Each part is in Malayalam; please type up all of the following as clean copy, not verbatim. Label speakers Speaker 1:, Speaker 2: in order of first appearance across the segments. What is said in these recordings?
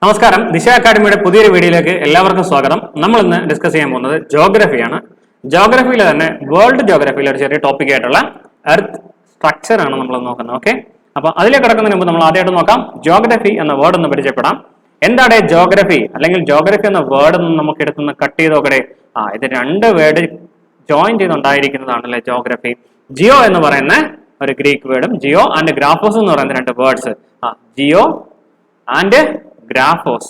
Speaker 1: നമസ്കാരം, ദിശ അക്കാഡമിയുടെ പുതിയൊരു വീഡിയോയിലേക്ക് എല്ലാവർക്കും സ്വാഗതം. നമ്മൾ ഇന്ന് ഡിസ്കസ് ചെയ്യാൻ പോകുന്നത് ജോഗ്രഫിയാണ്. ജോഗ്രഫിയിൽ തന്നെ വേൾഡ് ജോഗ്രഫിയിൽ ഒരു ചെറിയ ടോപ്പിക് ആയിട്ടുള്ള എർത്ത് സ്ട്രക്ചർ ആണ് നമ്മൾ നോക്കുന്നത്. ഓക്കെ, അപ്പൊ അതിലേക്ക് കിടക്കുന്നതിന് മുമ്പ് നമ്മൾ ആദ്യമായിട്ട് നോക്കാം ജോഗ്രഫി എന്ന വേർഡ് ഒന്ന് പരിചയപ്പെടാം. എന്താണ് ജോഗ്രഫി അല്ലെങ്കിൽ ജോഗ്രഫി എന്ന വേർഡ് ഒന്ന് നമുക്ക് എടുത്തുനിന്ന് കട്ട് ചെയ്ത് നോക്കട്ടെ. ഇത് രണ്ട് വേർഡ് ജോയിൻ ചെയ്തുണ്ടായിരിക്കുന്നതാണല്ലേ ജോഗ്രഫി. ജിയോ എന്ന് പറയുന്ന ഒരു ഗ്രീക്ക് വേർഡും ജിയോ ആൻഡ് ഗ്രാഫോസ് എന്ന് പറയുന്ന രണ്ട് വേർഡ്സ്, ജിയോ ആൻഡ് ഗ്രാഫോസ്,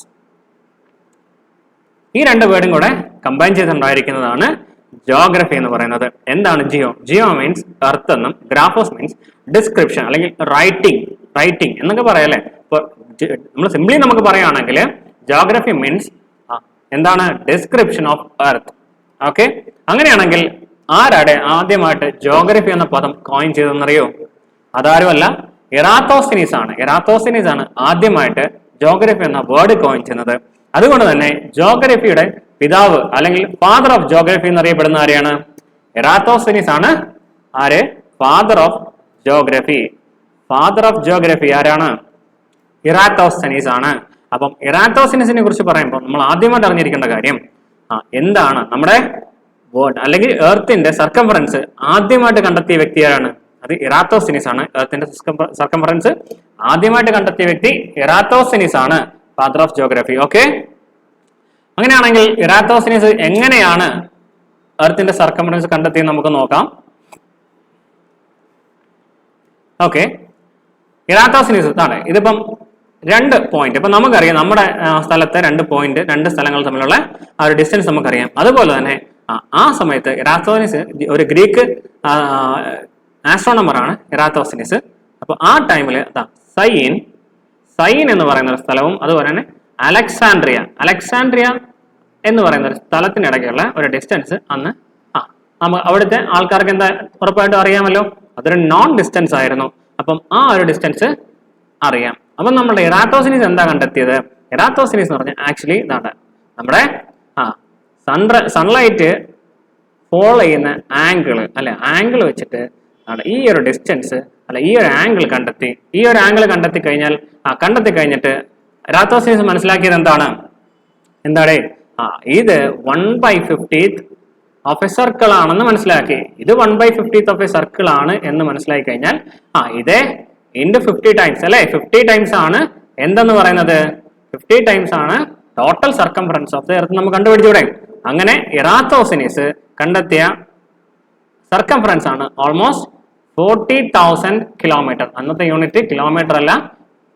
Speaker 1: ഈ രണ്ട് വേർഡും കൂടെ കമ്പൈൻ ചെയ്തുണ്ടായിരിക്കുന്നതാണ് ജോഗ്രഫി എന്ന് പറയുന്നത്. എന്താണ് ജിയോ? ജിയോ മീൻസ് എർത്ത് എന്നും ഗ്രാഫോസ് മീൻസ് ഡിസ്ക്രിപ്ഷൻ അല്ലെങ്കിൽ റൈറ്റിംഗ് എന്നൊക്കെ പറയാല്ലേ. ഇപ്പോൾ നമ്മൾ സിംപ്ലി നമുക്ക് പറയുകയാണെങ്കിൽ ജോഗ്രഫി മീൻസ് എന്താണ്? Description of earth. ഓക്കെ, അങ്ങനെയാണെങ്കിൽ ആരാടെ ആദ്യമായിട്ട് ജോഗ്രഫി എന്ന പദം കോയിൻ ചെയ്തെന്നറിയോ? അതാരുമല്ല, എറാത്തോസ്തനീസ് ആണ്. എറാത്തോസ്തനീസ് ആണ് ആദ്യമായിട്ട് ജോഗ്രഫി എന്ന വേർഡ് കോയിൻ ചെയ്യുന്നത്. അതുകൊണ്ട് തന്നെ ജോഗ്രഫിയുടെ പിതാവ് അല്ലെങ്കിൽ ഫാദർ ഓഫ് ജോഗ്രഫി എന്നറിയപ്പെടുന്ന ആരെയാണ്? എറാത്തോസ്തനീസ് ആണ്. ആര്? Father of geography. Father of geography ആരാണ്? എറാത്തോസ്തനീസ് ആണ്. അപ്പം എറാത്തോസ്തനീസിനെ കുറിച്ച് പറയുമ്പോൾ നമ്മൾ ആദ്യമായിട്ട് അറിഞ്ഞിരിക്കേണ്ട കാര്യം എന്താണ്? നമ്മുടെ വേൾഡ് അല്ലെങ്കിൽ എർത്തിന്റെ സർക്കംഫറൻസ് ആദ്യമായിട്ട് കണ്ടെത്തിയ വ്യക്തി ആരാണ്? അത് എറാത്തോസ്തനീസ് ആണ്. എർത്തിന്റെ സർക്കംഫറൻസ് ആദ്യമായിട്ട് കണ്ടെത്തിയ വ്യക്തി എറാത്തോസ്തനീസ് ആണ്, ഫാദർ ഓഫ് ജോഗ്രഫി. ഓക്കെ, അങ്ങനെയാണെങ്കിൽ എറാത്തോസ്തനീസ് എങ്ങനെയാണ് എർത്തിന്റെ സർക്കംഫറൻസ് കണ്ടെത്തിയത് നമുക്ക് നോക്കാം. ഓക്കെ, എറാത്തോസ്തനീസ് ആണ്. ഇതിപ്പം രണ്ട് പോയിന്റ്, ഇപ്പൊ നമുക്കറിയാം നമ്മുടെ സ്ഥലത്തെ രണ്ട് പോയിന്റ്, രണ്ട് സ്ഥലങ്ങൾ തമ്മിലുള്ള ആ ഒരു ഡിസ്റ്റൻസ് നമുക്കറിയാം. അതുപോലെ തന്നെ ആ സമയത്ത് എറാത്തോസ്തനീസ് ഒരു ഗ്രീക്ക് ആസ്ട്രോണമർ ആണ് എറാത്തോസ്തനീസ്. അപ്പൊ ആ ടൈമിൽ സൈൻ എന്ന് പറയുന്ന ഒരു സ്ഥലവും അതുപോലെ തന്നെ അലക്സാൻഡ്രിയ എന്ന് പറയുന്ന ഒരു സ്ഥലത്തിനിടയ്ക്കുള്ള ഒരു ഡിസ്റ്റൻസ് അന്ന് അവിടുത്തെ ആൾക്കാർക്ക് എന്താ ഉറപ്പായിട്ടും അറിയാമല്ലോ, അതൊരു നോൺ ഡിസ്റ്റൻസ് ആയിരുന്നു. അപ്പം ആ ഒരു ഡിസ്റ്റൻസ് അറിയാം. അപ്പം നമ്മുടെ എറാത്തോസ്തനീസ് എന്താ കണ്ടെത്തിയത്? എറാത്തോസ്തനീസ് എന്ന് പറഞ്ഞാൽ ആക്ച്വലി ഇതാണ് നമ്മുടെ സൺലൈറ്റ് ഫോളോ ചെയ്യുന്ന ആംഗിൾ വെച്ചിട്ട് ഈ ഒരു ഡിസ്റ്റൻസ് ഈ ഒരു ആംഗിൾ കണ്ടെത്തി കഴിഞ്ഞിട്ട് എറാത്തോസ്തനീസ് മനസ്സിലാക്കിയത് എന്താണ്? ഇത് 1/50th ഓഫ് എ സർക്കിൾ ആണെന്ന് മനസ്സിലാക്കി. ഇത് 1/50th ഓഫ് എ സർക്കിൾ ആണ് എന്ന് മനസ്സിലാക്കി കഴിഞ്ഞാൽ ഇത് ഇൻറ്റു 50 ടൈംസ് അല്ലെ, 50 ടൈംസ് ആണ് എന്തെന്ന് പറയുന്നത്, 50 ടൈംസ് ആണ് total circumference of the earth നമുക്ക് കണ്ടുപിടിച്ചൂടെ. അങ്ങനെ എറാത്തോസ്തനീസ് കണ്ടെത്തിയ സർക്കംഫറൻസ് ആണ് ഓൾമോസ്റ്റ് 40,000 കിലോമീറ്റർ. അന്നത്തെ യൂണിറ്റ് കിലോമീറ്റർ അല്ല,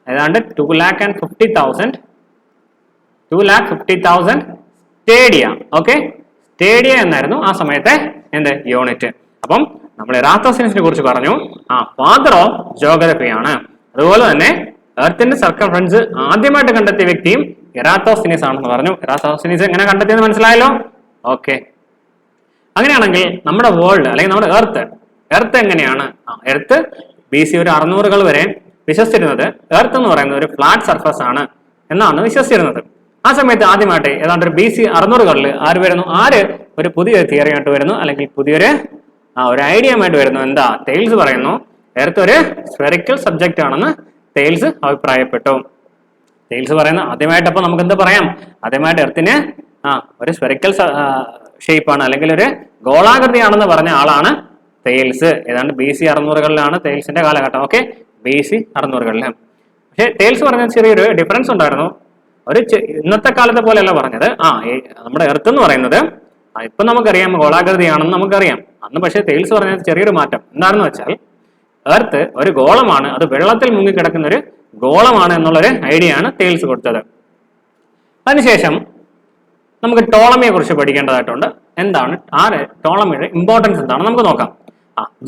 Speaker 1: ഏതാണ്ട് 2,50,000 സ്റ്റേഡിയ. ഓക്കെ, സ്റ്റേഡിയ എന്നായിരുന്നു ആ സമയത്തെ യൂണിറ്റ്. അപ്പം നമ്മൾ എറാത്തോസ്തനീസിനെ കുറിച്ച് പറഞ്ഞു, ഫാദർ ഓഫ് ജോഗ്രഫി ആണ്. അതുപോലെ തന്നെ എർത്തിന്റെ സർക്കംഫറൻസ് ആദ്യമായിട്ട് കണ്ടെത്തിയ വ്യക്തിയും എറാത്തോസ്തനീസ് ആണെന്ന് പറഞ്ഞു. എറാത്തോസ്തനീസ് എങ്ങനെ കണ്ടെത്തിയെന്ന് മനസ്സിലായല്ലോ. ഓക്കെ, അങ്ങനെയാണെങ്കിൽ നമ്മുടെ വേൾഡ് അല്ലെങ്കിൽ നമ്മുടെ എർത്ത് എങ്ങനെയാണ്? എർത്ത് BC ഒരു 600 വരെ വിശ്വസിച്ചിരുന്നത് എർത്ത് എന്ന് പറയുന്നത് ഒരു ഫ്ലാറ്റ് സർഫസ് ആണ് എന്നാണ് വിശ്വസിച്ചിരുന്നത്. ആ സമയത്ത് ആദ്യമായിട്ട് ഏതാണ്ട് ഒരു BC 600 ആര് ഒരു പുതിയ തിയറി ആയിട്ട് വരുന്നു, അല്ലെങ്കിൽ പുതിയൊരു ഒരു ഐഡിയ ആയിട്ട് വരുന്നു. എന്താ? തെയിൽസ് പറയുന്നു എർത്ത് ഒരു സ്ഫെറിക്കൽ സബ്ജക്റ്റ് ആണെന്ന് തെയിൽസ് അഭിപ്രായപ്പെട്ടു. തെയിൽസ് പറയുന്ന ആദ്യമായിട്ട് അപ്പൊ നമുക്ക് എന്ത് പറയാം? ആദ്യമായിട്ട് എർത്തിന് ഒരു സ്ഫെറിക്കൽ ഷേപ്പ് ആണ് അല്ലെങ്കിൽ ഒരു ഗോളാകൃതിയാണെന്ന് പറഞ്ഞ ആളാണ് തെയിൽസ്. ഏതാണ്ട് BC 600 തെയിൽസിന്റെ കാലഘട്ടം. Okay, BC 600. പക്ഷെ തെയിൽസ് പറഞ്ഞ ചെറിയൊരു ഡിഫറൻസ് ഉണ്ടായിരുന്നു. ഇന്നത്തെ കാലത്തെ പോലെയല്ല പറഞ്ഞത്. നമ്മുടെ എർത്ത് എന്ന് പറയുന്നത് ഇപ്പൊ നമുക്കറിയാം ഗോളാകൃതിയാണെന്ന് നമുക്കറിയാം. അന്ന് പക്ഷേ തെയിൽസ് പറഞ്ഞ ചെറിയൊരു മാറ്റം എന്താണെന്ന് വെച്ചാൽ എർത്ത് ഒരു ഗോളമാണ്, അത് വെള്ളത്തിൽ മുങ്ങിക്കിടക്കുന്ന ഒരു ഗോളമാണ് എന്നുള്ളൊരു ഐഡിയ ആണ് തെയിൽസ് കൊടുത്തത്. അതിനുശേഷം നമുക്ക് ടോളമിയെ കുറിച്ച് പഠിക്കേണ്ടതായിട്ടുണ്ട്. എന്താണ് ടോളമിയുടെ ഇമ്പോർട്ടൻസ് എന്താണെന്ന് നമുക്ക് നോക്കാം.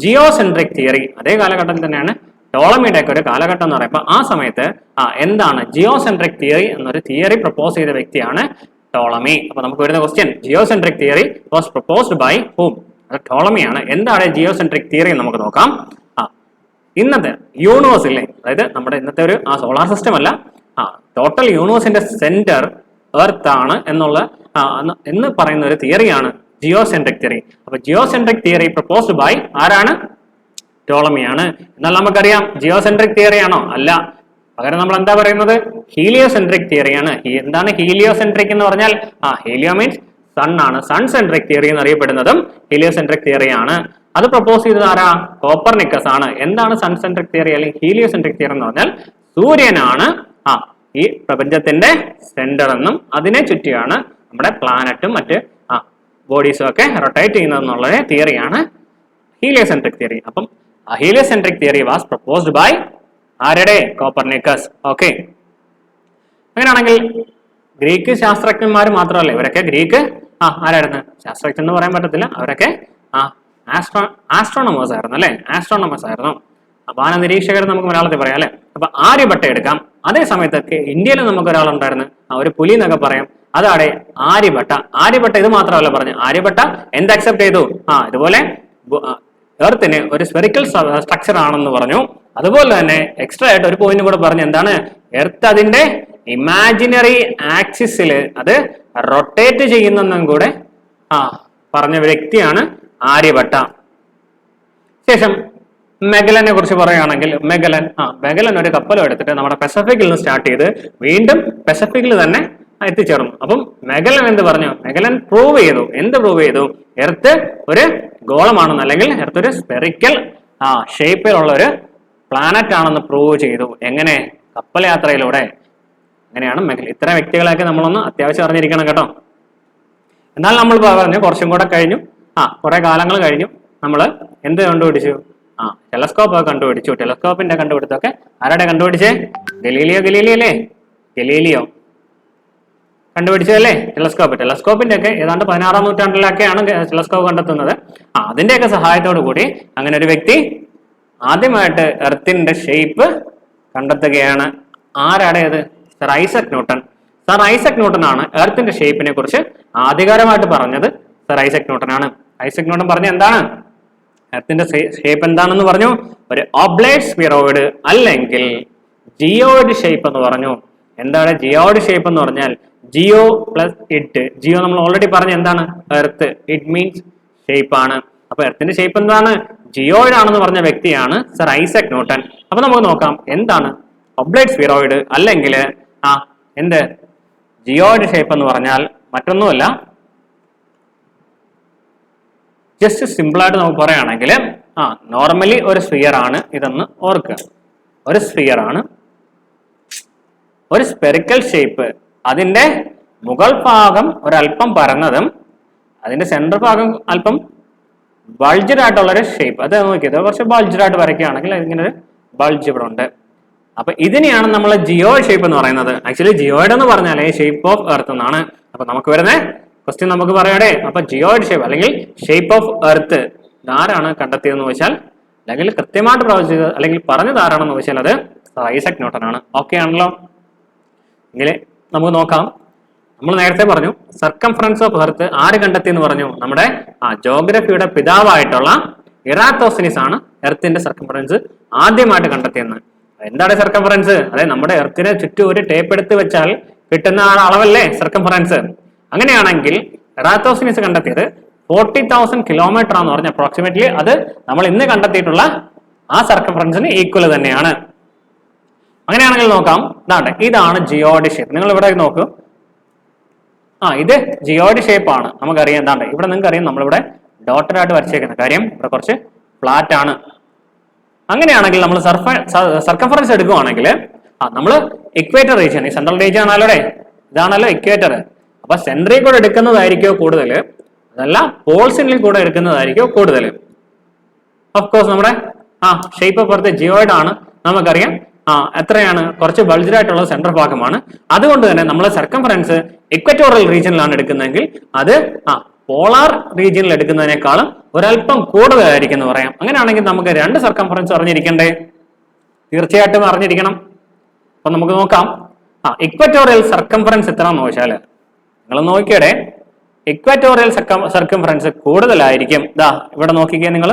Speaker 1: ജിയോസെൻട്രിക് തിയറി അതേ കാലഘട്ടത്തിൽ തന്നെയാണ് ടോളമിയുടെ ഒക്കെ ഒരു കാലഘട്ടം എന്ന് പറയുമ്പോൾ ആ സമയത്ത് എന്താണ് ജിയോസെൻട്രിക് തിയറി എന്നൊരു തിയറി പ്രപ്പോസ് ചെയ്ത വ്യക്തിയാണ് ടോളമി. അപ്പൊ നമുക്ക് വരുന്ന question, geocentric theory was proposed by whom? അത് ടോളമിയാണ്. എന്താണ് ജിയോസെൻട്രിക് തിയറി എന്ന് നമുക്ക് നോക്കാം. ഇന്നത്തെ യൂണിവേഴ്സ് ഇല്ലേ, അതായത് നമ്മുടെ ഇന്നത്തെ ഒരു സോളാർ സിസ്റ്റം അല്ല, ടോട്ടൽ യൂണിവേഴ്സിന്റെ സെന്റർ എർത്ത് ആണ് എന്ന് പറയുന്ന ഒരു തിയറിയാണ് ജിയോസെൻട്രിക് തിയറി. അപ്പൊ ജിയോസെൻട്രിക് തിയറി പ്രപ്പോസ്ഡ് ബൈ ആരാണ്? ടോളമിയാണ്. എന്നാൽ നമുക്കറിയാം ജിയോസെൻട്രിക് തിയറി ആണോ? അല്ല, പകരം നമ്മൾ എന്താ പറയുന്നത്? ഹീലിയോസെൻട്രിക് തിയറിയാണ്. എന്താണ് ഹീലിയോസെൻട്രിക് എന്ന് പറഞ്ഞാൽ? ഹീലിയോ മീൻസ് സൺ ആണ്. സൺ സെൻട്രിക് തിയറി എന്നറിയപ്പെടുന്നതും ഹീലിയോസെൻട്രിക് തിയറിയാണ്. അത് പ്രപ്പോസ് ചെയ്തത് ആരാ? കോപ്പർനിക്കസ് ആണ്. എന്താണ് സൺ സെൻട്രിക് തിയറി അല്ലെങ്കിൽ ഹീലിയോസെൻട്രിക് തിയറി എന്ന് പറഞ്ഞാൽ സൂര്യനാണ് ഈ പ്രപഞ്ചത്തിന്റെ സെന്റർ എന്നും അതിനെ ചുറ്റിയാണ് നമ്മുടെ പ്ലാനറ്റും മറ്റ് ബോഡീസും ഒക്കെ റൊട്ടേറ്റ് ചെയ്യുന്നതെന്നുള്ള തിയറിയാണ് ഹീലിയോസെൻട്രിക് തിയറി. അപ്പം heliocentric theory was proposed by ആരുടെ? കോപ്പർനിക്കസ്. ഓക്കെ. അങ്ങനെയാണെങ്കിൽ ഗ്രീക്ക് ശാസ്ത്രജ്ഞന്മാർ മാത്രമല്ല, ഇവരൊക്കെ ഗ്രീക്ക് ആരായിരുന്നു? ശാസ്ത്രജ്ഞൻ എന്ന് പറയാൻ പറ്റത്തില്ല, അവരൊക്കെ ആസ്ട്രോണമേഴ്സ് ആയിരുന്നു അല്ലെ? ആസ്ട്രോണമേഴ്സ് ആയിരുന്നു. വാന നിരീക്ഷകർ നമുക്ക് മലയാളത്തിൽ പറയാം അല്ലെ? അപ്പൊ ആര്യഭട്ട എടുക്കാം. അതേ സമയത്തൊക്കെ ഇന്ത്യയിൽ നമുക്ക് ഒരാളുണ്ടായിരുന്നു, ഒരു പുലി എന്നൊക്കെ പറയാം, അതാണ് ആര്യഭട്ട. ആര്യഭട്ട ഇത് മാത്രമല്ല പറഞ്ഞു, ആര്യഭട്ട എന്ത് അക്സെപ്റ്റ് ചെയ്തു? ഇതുപോലെ എർത്തിന് ഒരു സ്ഫെറിക്കൽ സ്ട്രക്ചർ ആണെന്ന് പറഞ്ഞു. അതുപോലെ തന്നെ എക്സ്ട്രാ ആയിട്ട് ഒരു പോയിന്റ് കൂടെ പറഞ്ഞു, എന്താണ്? എർത്ത് അതിന്റെ ഇമാജിനറി ആക്സിസിൽ അത് റൊട്ടേറ്റ് ചെയ്യുന്നെന്നും കൂടെ പറഞ്ഞ വ്യക്തിയാണ് ആര്യഭട്ട. ശേഷം മെഗലനെ കുറിച്ച് പറയുകയാണെങ്കിൽ മെഗലൻ ഒരു കപ്പലും എടുത്തിട്ട് നമ്മുടെ പസഫിക്കിൽ നിന്ന് സ്റ്റാർട്ട് ചെയ്ത് വീണ്ടും പസഫിക്കിൽ തന്നെ എത്തിച്ചേർന്നു. അപ്പം മെഗലൻ എന്ത് പറഞ്ഞു? മെഗലൻ പ്രൂവ് ചെയ്തു. എന്ത് പ്രൂവ് ചെയ്തു? എർത്ത് ഒരു ഗോളമാണെന്ന്, അല്ലെങ്കിൽ എർത്ത് ഒരു സ്പെറിക്കൽ ഷേപ്പിലുള്ള ഒരു പ്ലാനറ്റ് ആണെന്ന് പ്രൂവ് ചെയ്തു. എങ്ങനെ? കപ്പൽ യാത്രയിലൂടെ. അങ്ങനെയാണ് മെഗലൻ. ഇത്തരം വ്യക്തികളെയൊക്കെ നമ്മളൊന്ന് അത്യാവശ്യം അറിഞ്ഞിരിക്കണം കേട്ടോ. എന്നാൽ നമ്മൾ പറഞ്ഞു കുറച്ചും കൂടെ കഴിഞ്ഞു, കുറെ കാലങ്ങൾ കഴിഞ്ഞു, നമ്മൾ എന്ത് കണ്ടുപിടിച്ചു? ടെലസ്കോപ്പ് കണ്ടുപിടിച്ചു. ടെലസ്കോപ്പിന്റെ കണ്ടുപിടുത്തമൊക്കെ ആരുടെ കണ്ടുപിടിച്ചേ? ഗലീലിയോ അല്ലേ? ഗലീലിയോ കണ്ടുപിടിച്ചതല്ലേ ടെലസ്കോപ്പ്. ടെലസ്കോപ്പിന്റെ ഒക്കെ ഏതാണ്ട് 16-ാം നൂറ്റാണ്ടിലൊക്കെയാണ് ടെലസ്കോപ്പ് കണ്ടെത്തുന്നത്. അതിന്റെയൊക്കെ സഹായത്തോടു കൂടി അങ്ങനെ ഒരു വ്യക്തി ആദ്യമായിട്ട് എർത്തിന്റെ ഷേപ്പ് കണ്ടെത്തുകയാണ്. ആരാടേത്? Sir Isaac Newton. Sir Isaac Newton ആണ് എർത്തിന്റെ ഷേപ്പിനെ കുറിച്ച് ആധികാരികമായിട്ട് പറഞ്ഞത്. സർ ഐസക് ന്യൂട്ടൺ ആണ്. ഐസക് ന്യൂട്ടൺ പറഞ്ഞ എന്താണ്? എർത്തിന്റെ ഷേപ്പ് എന്താണെന്ന് പറഞ്ഞു? ഒരു ഒബ്ലേറ്റ് സ്ഫിറോയിഡ് അല്ലെങ്കിൽ ജിയോയിഡ് ഷേപ്പ് എന്ന് പറഞ്ഞു. എന്താണ് ജിയോയിഡ് ഷേപ്പ് എന്ന് പറഞ്ഞാൽ? Jio plus it. ജിയോ നമ്മൾ ഓൾറെഡി പറഞ്ഞ എന്താണ്? എർത്ത്. ഇറ്റ് മീൻസ് ഷേപ്പ് ആണ്. അപ്പൊ എർത്തിന്റെ ഷേപ്പ് എന്താണ്? ജിയോയിഡ് ആണെന്ന് പറഞ്ഞ വ്യക്തിയാണ് സർ ഐസക് ന്യൂട്ടൺ. അപ്പൊ നമുക്ക് നോക്കാം എന്താണ് ഒബ്ലേറ്റ് സ്ഫിറോയിഡ് അല്ലെങ്കിൽ എന്ത് ജിയോയിഡ് ഷേപ്പ് എന്ന് പറഞ്ഞാൽ മറ്റൊന്നുമല്ല, ജസ്റ്റ് സിമ്പിൾ ആയിട്ട് നമുക്ക് പറയുകയാണെങ്കിൽ നോർമലി ഒരു സ്ഫിയർ ആണ് ഇതെന്ന് ഓർക്കുക. ഒരു സ്ഫിയർ ആണ്, ഒരു സ്പെറിക്കൽ ഷേപ്പ്, അതിന്റെ മുകൾ ഭാഗം ഒരല്പം പരന്നതും അതിന്റെ സെൻട്രൽ ഭാഗം അല്പം ബൾജഡ് ആയിട്ടുള്ളൊരു ഷേപ്പ്. അത് നോക്കിയത് കുറച്ച് ബൾജഡ് ആയിട്ട് വരയ്ക്കുകയാണെങ്കിൽ ഇങ്ങനെ ഒരു ബൾജ് ഇവിടെ ഉണ്ട്. അപ്പൊ ഇതിനെയാണ് നമ്മൾ ജിയോയിഡ് ഷേപ്പ് എന്ന് പറയുന്നത്. ആക്ച്വലി ജിയോയിഡ് എന്ന് പറഞ്ഞാൽ ഷേപ്പ് ഓഫ് എർത്ത് എന്നാണ്. അപ്പൊ നമുക്ക് വരുന്ന ക്വസ്റ്റ്യൻ നമുക്ക് പറയണേ, അപ്പൊ ജിയോയിഡ് ഷേപ്പ് അല്ലെങ്കിൽ ഷേപ്പ് ഓഫ് എർത്ത് ആരാണ് കണ്ടെത്തിയതെന്ന് വെച്ചാൽ, അല്ലെങ്കിൽ കൃത്യമായിട്ട് പ്രവചിച്ചത് അല്ലെങ്കിൽ പറഞ്ഞത് ആരാണെന്ന് വെച്ചാൽ അത് ഐസക് ന്യൂട്ടൺ ആണ്. ഓക്കെ ആണല്ലോ? എങ്കിൽ നമുക്ക് നോക്കാം. നമ്മൾ നേരത്തെ പറഞ്ഞു സർക്കംഫറൻസ് ഓഫ് എർത്ത് ആര് കണ്ടെത്തി എന്ന് പറഞ്ഞു? നമ്മുടെ ജോഗ്രഫിയുടെ പിതാവായിട്ടുള്ള ഇറാത്തോസിനിസ് ആണ് എർത്തിന്റെ സർക്കംഫറൻസ് ആദ്യമായിട്ട് കണ്ടെത്തിയെന്ന്. എന്താണ് സർക്കംഫറൻസ്? അതായത് നമ്മുടെ എർത്തിനെ ചുറ്റും ഒരു ടേപ്പ് എടുത്ത് വെച്ചാൽ കിട്ടുന്ന അളവല്ലേ സർക്കംഫറൻസ്. അങ്ങനെയാണെങ്കിൽ ഇറാത്തോസിനിസ് കണ്ടെത്തിയത് 40,000 കിലോമീറ്റർ ആണെന്ന് പറഞ്ഞ അപ്രോക്സിമേറ്റ്ലി അത് നമ്മൾ ഇന്ന് കണ്ടെത്തിയിട്ടുള്ള ആ സർക്കംഫറൻസിന് ഈക്വൽ തന്നെയാണ്. അങ്ങനെയാണെങ്കിൽ നോക്കാം. ഇതാണ് ജിയോയിഡ് ഷേപ്പ്. നിങ്ങൾ ഇവിടെ നോക്കൂ. ഇത് ജിയോയിഡ് ഷേപ്പ് ആണ്. നമുക്കറിയാം. ഇവിടെ നിങ്ങൾക്ക് അറിയാം നമ്മളിവിടെ ഡോട്ടഡ് ആയിട്ട് വരച്ചേക്കുന്ന കാര്യം ഇവിടെ കുറച്ച് ഫ്ലാറ്റ് ആണ്. അങ്ങനെയാണെങ്കിൽ നമ്മൾ സർക്കംഫറൻസ് എടുക്കുകയാണെങ്കിൽ നമ്മൾ ഇക്വേറ്റർ റീജിയൻ, ഈ സെൻട്രൽ റീജിയൻ ആണല്ലോ, ഇതാണല്ലോ ഇക്വേറ്റർ. അപ്പൊ സെൻട്രിൽ കൂടെ എടുക്കുന്നതായിരിക്കോ കൂടുതൽ, അതല്ല പോൾസിനിൽ കൂടെ എടുക്കുന്നതായിരിക്കോ കൂടുതൽ. ഓഫ് കോഴ്സ് നമ്മുടെ ഷേപ്പ് ഓഫ് എർത്ത് ജിയോയിഡ് ആണ്. നമുക്കറിയാം എത്രയാണ്? കുറച്ച് ബൾജഡ് ആയിട്ടുള്ള സെൻട്രൽ ഭാഗമാണ്. അതുകൊണ്ട് തന്നെ നമ്മൾ സർക്കംഫറൻസ് ഇക്വറ്റോറിയൽ റീജിയനിലാണ് എടുക്കുന്നതെങ്കിൽ അത് പോളാർ റീജിയനിൽ എടുക്കുന്നതിനേക്കാളും ഒരല്പം കൂടുതലായിരിക്കും എന്ന് പറയാം. അങ്ങനെയാണെങ്കിൽ നമുക്ക് രണ്ട് സർക്കംഫറൻസ് അറിഞ്ഞിരിക്കണ്ടേ? തീർച്ചയായിട്ടും അറിഞ്ഞിരിക്കണം. അപ്പൊ നമുക്ക് നോക്കാം. ഇക്വറ്റോറിയൽ സർക്കംഫറൻസ് എത്രയാണെന്ന് ചോദിച്ചാൽ നിങ്ങൾ നോക്കിയടെ ഇക്വറ്റോറിയൽ സർക്കംഫറൻസ് കൂടുതലായിരിക്കും. ഇവിടെ നോക്കിക്കേ നിങ്ങൾ,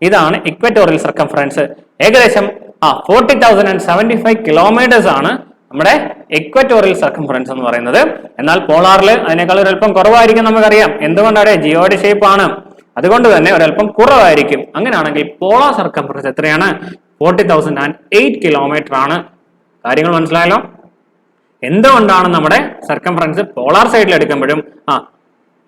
Speaker 1: ഇതാണ് ഇക്വറ്റോറിയൽ സർക്കംഫറൻസ്. ഏകദേശം 40,075 കിലോമീറ്റേഴ്സ് ആണ് നമ്മുടെ ഇക്വറ്റോറിയൽ സർക്കംഫറൻസ് എന്ന് പറയുന്നത്. എന്നാൽ പോളാറിൽ അതിനേക്കാൾ ഒരല്പം കുറവായിരിക്കും. നമുക്കറിയാം എന്തുകൊണ്ടാണ്? ജിയോയിഡ് ഷേപ്പ് ആണ്, അതുകൊണ്ട് തന്നെ ഒരല്പം കുറവായിരിക്കും. അങ്ങനെയാണെങ്കിൽ പോളാർ സർക്കംഫറൻസ് എത്രയാണ്? 40,008 കിലോമീറ്റർ ആണ്. കാര്യങ്ങൾ മനസ്സിലായല്ലോ? എന്തുകൊണ്ടാണ് നമ്മുടെ സർക്കംഫറൻസ് പോളാർ സൈഡിൽ എടുക്കുമ്പോഴും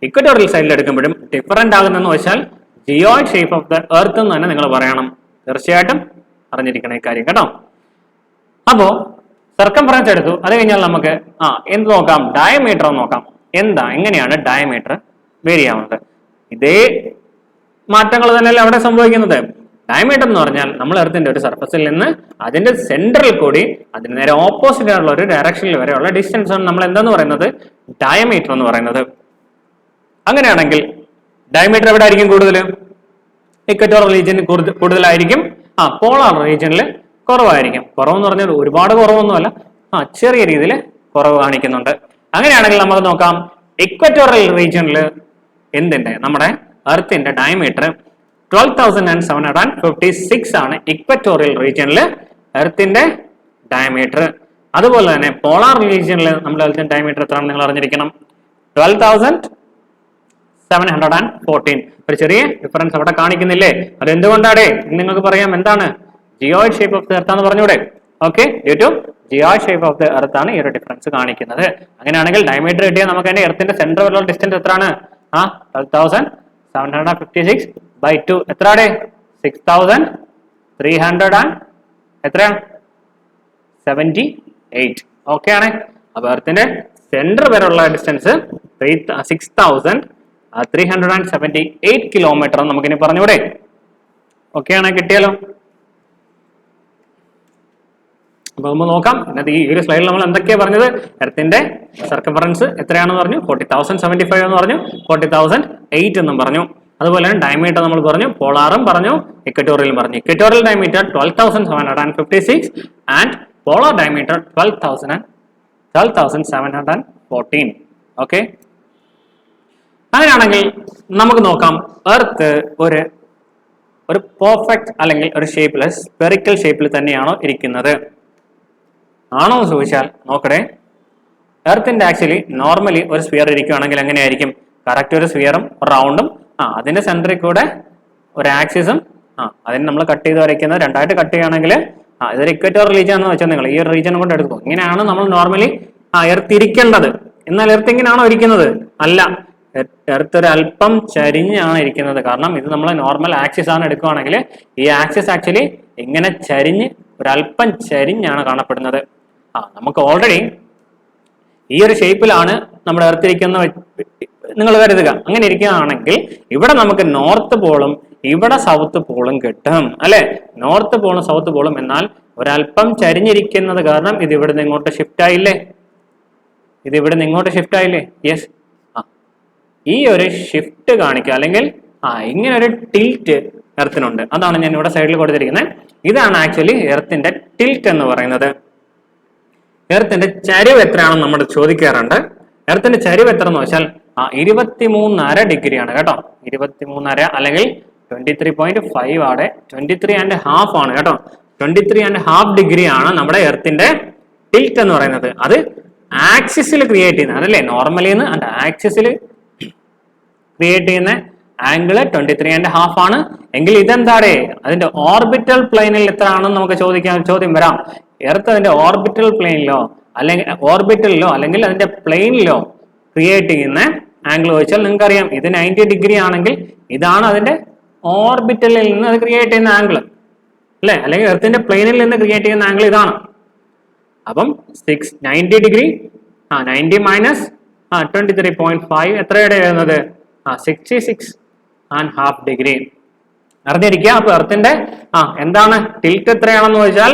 Speaker 1: ഇക്വറ്റോറിയൽ സൈഡിൽ എടുക്കുമ്പോഴും ഡിഫറൻറ്റ് ആകുന്നതെന്ന് വെച്ചാൽ geoid shape of the earth എന്ന് തന്നെ നിങ്ങൾ പറയണം. തീർച്ചയായിട്ടും അറിഞ്ഞിരിക്കണം ഈ കാര്യം കേട്ടോ. അപ്പോ സർക്കംഫറൻസ് എടുത്തു. അത് കഴിഞ്ഞാൽ നമുക്ക് എന്ത് നോക്കാം? ഡയമീറ്റർ നോക്കാം. എങ്ങനെയാണ് ഡയമീറ്റർ വേരി ആവുന്നത്? ഇതേ മാറ്റങ്ങൾ തന്നെയല്ലേ അവിടെ സംഭവിക്കുന്നത്. ഡയമീറ്റർ എന്ന് പറഞ്ഞാൽ നമ്മൾ എർത്തിന്റെ ഒരു സർഫസിൽ നിന്ന് അതിന്റെ സെന്ററിൽ കൂടി അതിന് നേരെ ഓപ്പോസിറ്റ് ആയിട്ടുള്ള ഒരു ഡയറക്ഷനിൽ വരെയുള്ള ഡിസ്റ്റൻസ് ആണ് നമ്മൾ എന്താന്ന് പറയുന്നത്? ഡയമീറ്റർ എന്ന് പറയുന്നത്. അങ്ങനെയാണെങ്കിൽ ഡയമീറ്റർ എവിടെ ആയിരിക്കും കൂടുതൽ? ഇക്വറ്റോറിയൽ റീജിയനിൽ കൂടുതലായിരിക്കും. പോളാർ റീജിയനിൽ കുറവായിരിക്കും. കുറവെന്ന് പറഞ്ഞാൽ ഒരുപാട് കുറവൊന്നുമല്ല, ചെറിയ രീതിയിൽ കുറവ് കാണിക്കുന്നുണ്ട്. അങ്ങനെയാണെങ്കിൽ നമുക്ക് നോക്കാം, ഇക്വറ്റോറിയൽ റീജിയനിൽ എന്തിന്റെ നമ്മുടെ എർത്തിന്റെ ഡയമീറ്റർ 12,756 ആണ്. ഇക്വറ്റോറിയൽ റീജിയനിൽ എർത്തിന്റെ ഡയമീറ്റർ. അതുപോലെ തന്നെ പോളാർ റീജിയനിൽ നമ്മുടെ എർത്തിന്റെ ഡയമീറ്റർ എത്രയാണ് നിങ്ങൾ അറിഞ്ഞിരിക്കണം? 12,714. ഒരു ചെറിയ ഡിഫറൻസ് അവിടെ കാണിക്കുന്നില്ലേ? അത് എന്തുകൊണ്ടാണ്? നിങ്ങൾക്ക് പറയാം എന്താണ്? Geoid shape of the earth എന്ന് പറഞ്ഞൂടെ? Okay, due to geoid shape of the earth ആണ് ഈ ഒരു ഡിഫറൻസ് കാണിക്കുന്നത്. അങ്ങനെയാണെങ്കിൽ ഡയമീറ്റർ കിട്ടിയാൽ നമുക്ക് തന്നെ എർത്തിന്റെ സെന്റർ വരെയുള്ള ഡിസ്റ്റൻസ് എത്രയാണ്? 12,756 by 2 എത്രയാണ്? 6,300 എത്രയാണ്? 78. ഓക്കെ ആണ്. അപ്പൊ എർത്തിന്റെ സെന്റർ വരെയുള്ള ഡിസ്റ്റൻസ് 6,378 കിലോമീറ്റർ നമുക്കിനി പറഞ്ഞൂടെ? ഓക്കെ ആണ്, കിട്ടിയാലോ? അപ്പൊ നമ്മൾ നോക്കാം. ഈ ഒരു സ്ലൈഡിൽ നമ്മൾ എന്തൊക്കെയാ പറഞ്ഞത്? എർത്തിന്റെ സർക്കംഫറൻസ് എത്രയാണെന്ന് പറഞ്ഞു? 40,075 എന്ന് പറഞ്ഞു, 40,008 എന്നും പറഞ്ഞു. അതുപോലെ തന്നെ ഡയമീറ്റർ നമ്മൾ പറഞ്ഞു, പോളാറും പറഞ്ഞു, ഇക്വറ്റോറിയലും പറഞ്ഞു. Equatorial diameter 12,756 and polar diameter 12,714. Okay, അങ്ങനെയാണെങ്കിൽ നമുക്ക് നോക്കാം, എർത്ത് ഒരു പെർഫെക്റ്റ് അല്ലെങ്കിൽ ഒരു ഷേപ്പ്ലെസ് സ്പെറിക്കൽ ഷേപ്പിൽ തന്നെയാണോ ഇരിക്കുന്നത്? ആണോ എന്ന് ചോദിച്ചാൽ നോക്കട്ടെ. എർത്തിന്റെ ആക്ച്വലി നോർമലി ഒരു സ്ഫിയർ ഇരിക്കുകയാണെങ്കിൽ എങ്ങനെയായിരിക്കും? കറക്റ്റ് ഒരു സ്ഫിയറും റൗണ്ടും അതിന്റെ സെന്ററിൽ കൂടെ ഒരു ആക്സിസും അതിന് നമ്മൾ കട്ട് ചെയ്ത് വരയ്ക്കുന്നത് രണ്ടായിട്ട് കട്ട് ചെയ്യുകയാണെങ്കിൽ ഇതൊരു ഇക്വറ്റോറിയൽ റീജിയൻ എന്ന് വെച്ചാൽ നിങ്ങൾ ഈ ഒരു റീജിയൻ കൊണ്ട് എടുക്കും. ഇങ്ങനെയാണ് നമ്മൾ നോർമലി എർത്ത് ഇരിക്കേണ്ടത്. എന്നാൽ എർത്ത് ഇങ്ങനെയാണോ ഇരിക്കുന്നത്? അല്ല, എർത്ത് ഒരു അല്പം ചരിഞ്ഞാണ് ഇരിക്കുന്നത്. കാരണം ഇത് നമ്മൾ നോർമൽ ആക്സിസ് ആണ് എടുക്കുകയാണെങ്കിൽ ഈ ആക്സിസ് ആക്ച്വലി ഇങ്ങനെ ചരിഞ്ഞ് ഒരല്പം ചരിഞ്ഞാണ് കാണപ്പെടുന്നത്. നമുക്ക് ഓൾറെഡി ഈ ഒരു ഷേപ്പിലാണ് നമ്മുടെ എർത്ത് ഇരിക്കുന്ന നിങ്ങൾ കരുതുക. അങ്ങനെ ഇരിക്കുകയാണെങ്കിൽ ഇവിടെ നമുക്ക് നോർത്ത് പോളും ഇവിടെ സൗത്ത് പോളും കിട്ടും അല്ലെ? നോർത്ത് പോളും സൗത്ത് പോളും. എന്നാൽ ഒരല്പം ചരിഞ്ഞിരിക്കുന്നത് കാരണം ഇത് ഇവിടെ നിന്ന് ഇങ്ങോട്ട് ഷിഫ്റ്റ് ആയില്ലേ? ഇത് ഇവിടെ നിന്ന് ഇങ്ങോട്ട് ഷിഫ്റ്റ് ആയില്ലേ? യെസ്. ഈ ഒരു ഷിഫ്റ്റ് കാണിക്കുക അല്ലെങ്കിൽ ഇങ്ങനെ ഒരു ടിൽറ്റ് എർത്തിനുണ്ട്. അതാണ് ഞാൻ ഇവിടെ സൈഡിൽ കൊടുത്തിരിക്കുന്നത്. ഇതാണ് ആക്ച്വലി എർത്തിന്റെ ടിൽറ്റ് എന്ന് പറയുന്നത്. എർത്തിന്റെ ചരിവ് എത്രയാണെന്ന് നമ്മൾ ചോദിക്കാറുണ്ട്. എർത്തിന്റെ ചരിവ് എത്ര എന്ന് വെച്ചാൽ 23.5 ഡിഗ്രിയാണ് കേട്ടോ. 23.5 അല്ലെങ്കിൽ 23.5 ആണ്. 23.5 ആണ് കേട്ടോ. 23.5 ഡിഗ്രി ആണ് നമ്മുടെ എർത്തിന്റെ ടിൽറ്റ് എന്ന് പറയുന്നത്. അത് ആക്സിസിൽ ക്രിയേറ്റ് ചെയ്യുന്ന അതല്ലേ നോർമലി ആക്സിസിൽ ക്രിയേറ്റ് ചെയ്യുന്ന ആംഗിള് 23.5 ആണ്. എങ്കിൽ ഇതെന്താണ്? അതിന്റെ ഓർബിറ്റൽ പ്ലെയിനിൽ എത്ര ആണെന്ന് നമുക്ക് ചോദ്യം വരാം. എർത്ത് അതിന്റെ ഓർബിറ്റൽ പ്ലെയിനിലോ അല്ലെങ്കിൽ അതിന്റെ പ്ലെയിനിലോ ക്രിയേറ്റ് ചെയ്യുന്ന ആംഗിൾ ചോദിച്ചാൽ നിങ്ങൾക്ക് അറിയാം, ഇത് 90 ഡിഗ്രി ആണെങ്കിൽ ഇതാണ് അതിന്റെ ഓർബിറ്റലിൽ നിന്ന് അത് ക്രിയേറ്റ് ചെയ്യുന്ന ആംഗിൾ അല്ലെ? അല്ലെങ്കിൽ എർത്തിന്റെ പ്ലെയിനിൽ നിന്ന് ക്രിയേറ്റ് ചെയ്യുന്ന ആംഗിൾ ഇതാണ്. അപ്പം 90 ഡിഗ്രി 90 മൈനസ് 23.5 എത്രയുടെ വരുന്നത്? 66.5 ഡിഗ്രി അറിഞ്ഞിരിക്കുക. അപ്പൊ എർത്തിന്റെ എന്താണ് ടിൽറ്റ് എത്രയാണെന്ന് ചോദിച്ചാൽ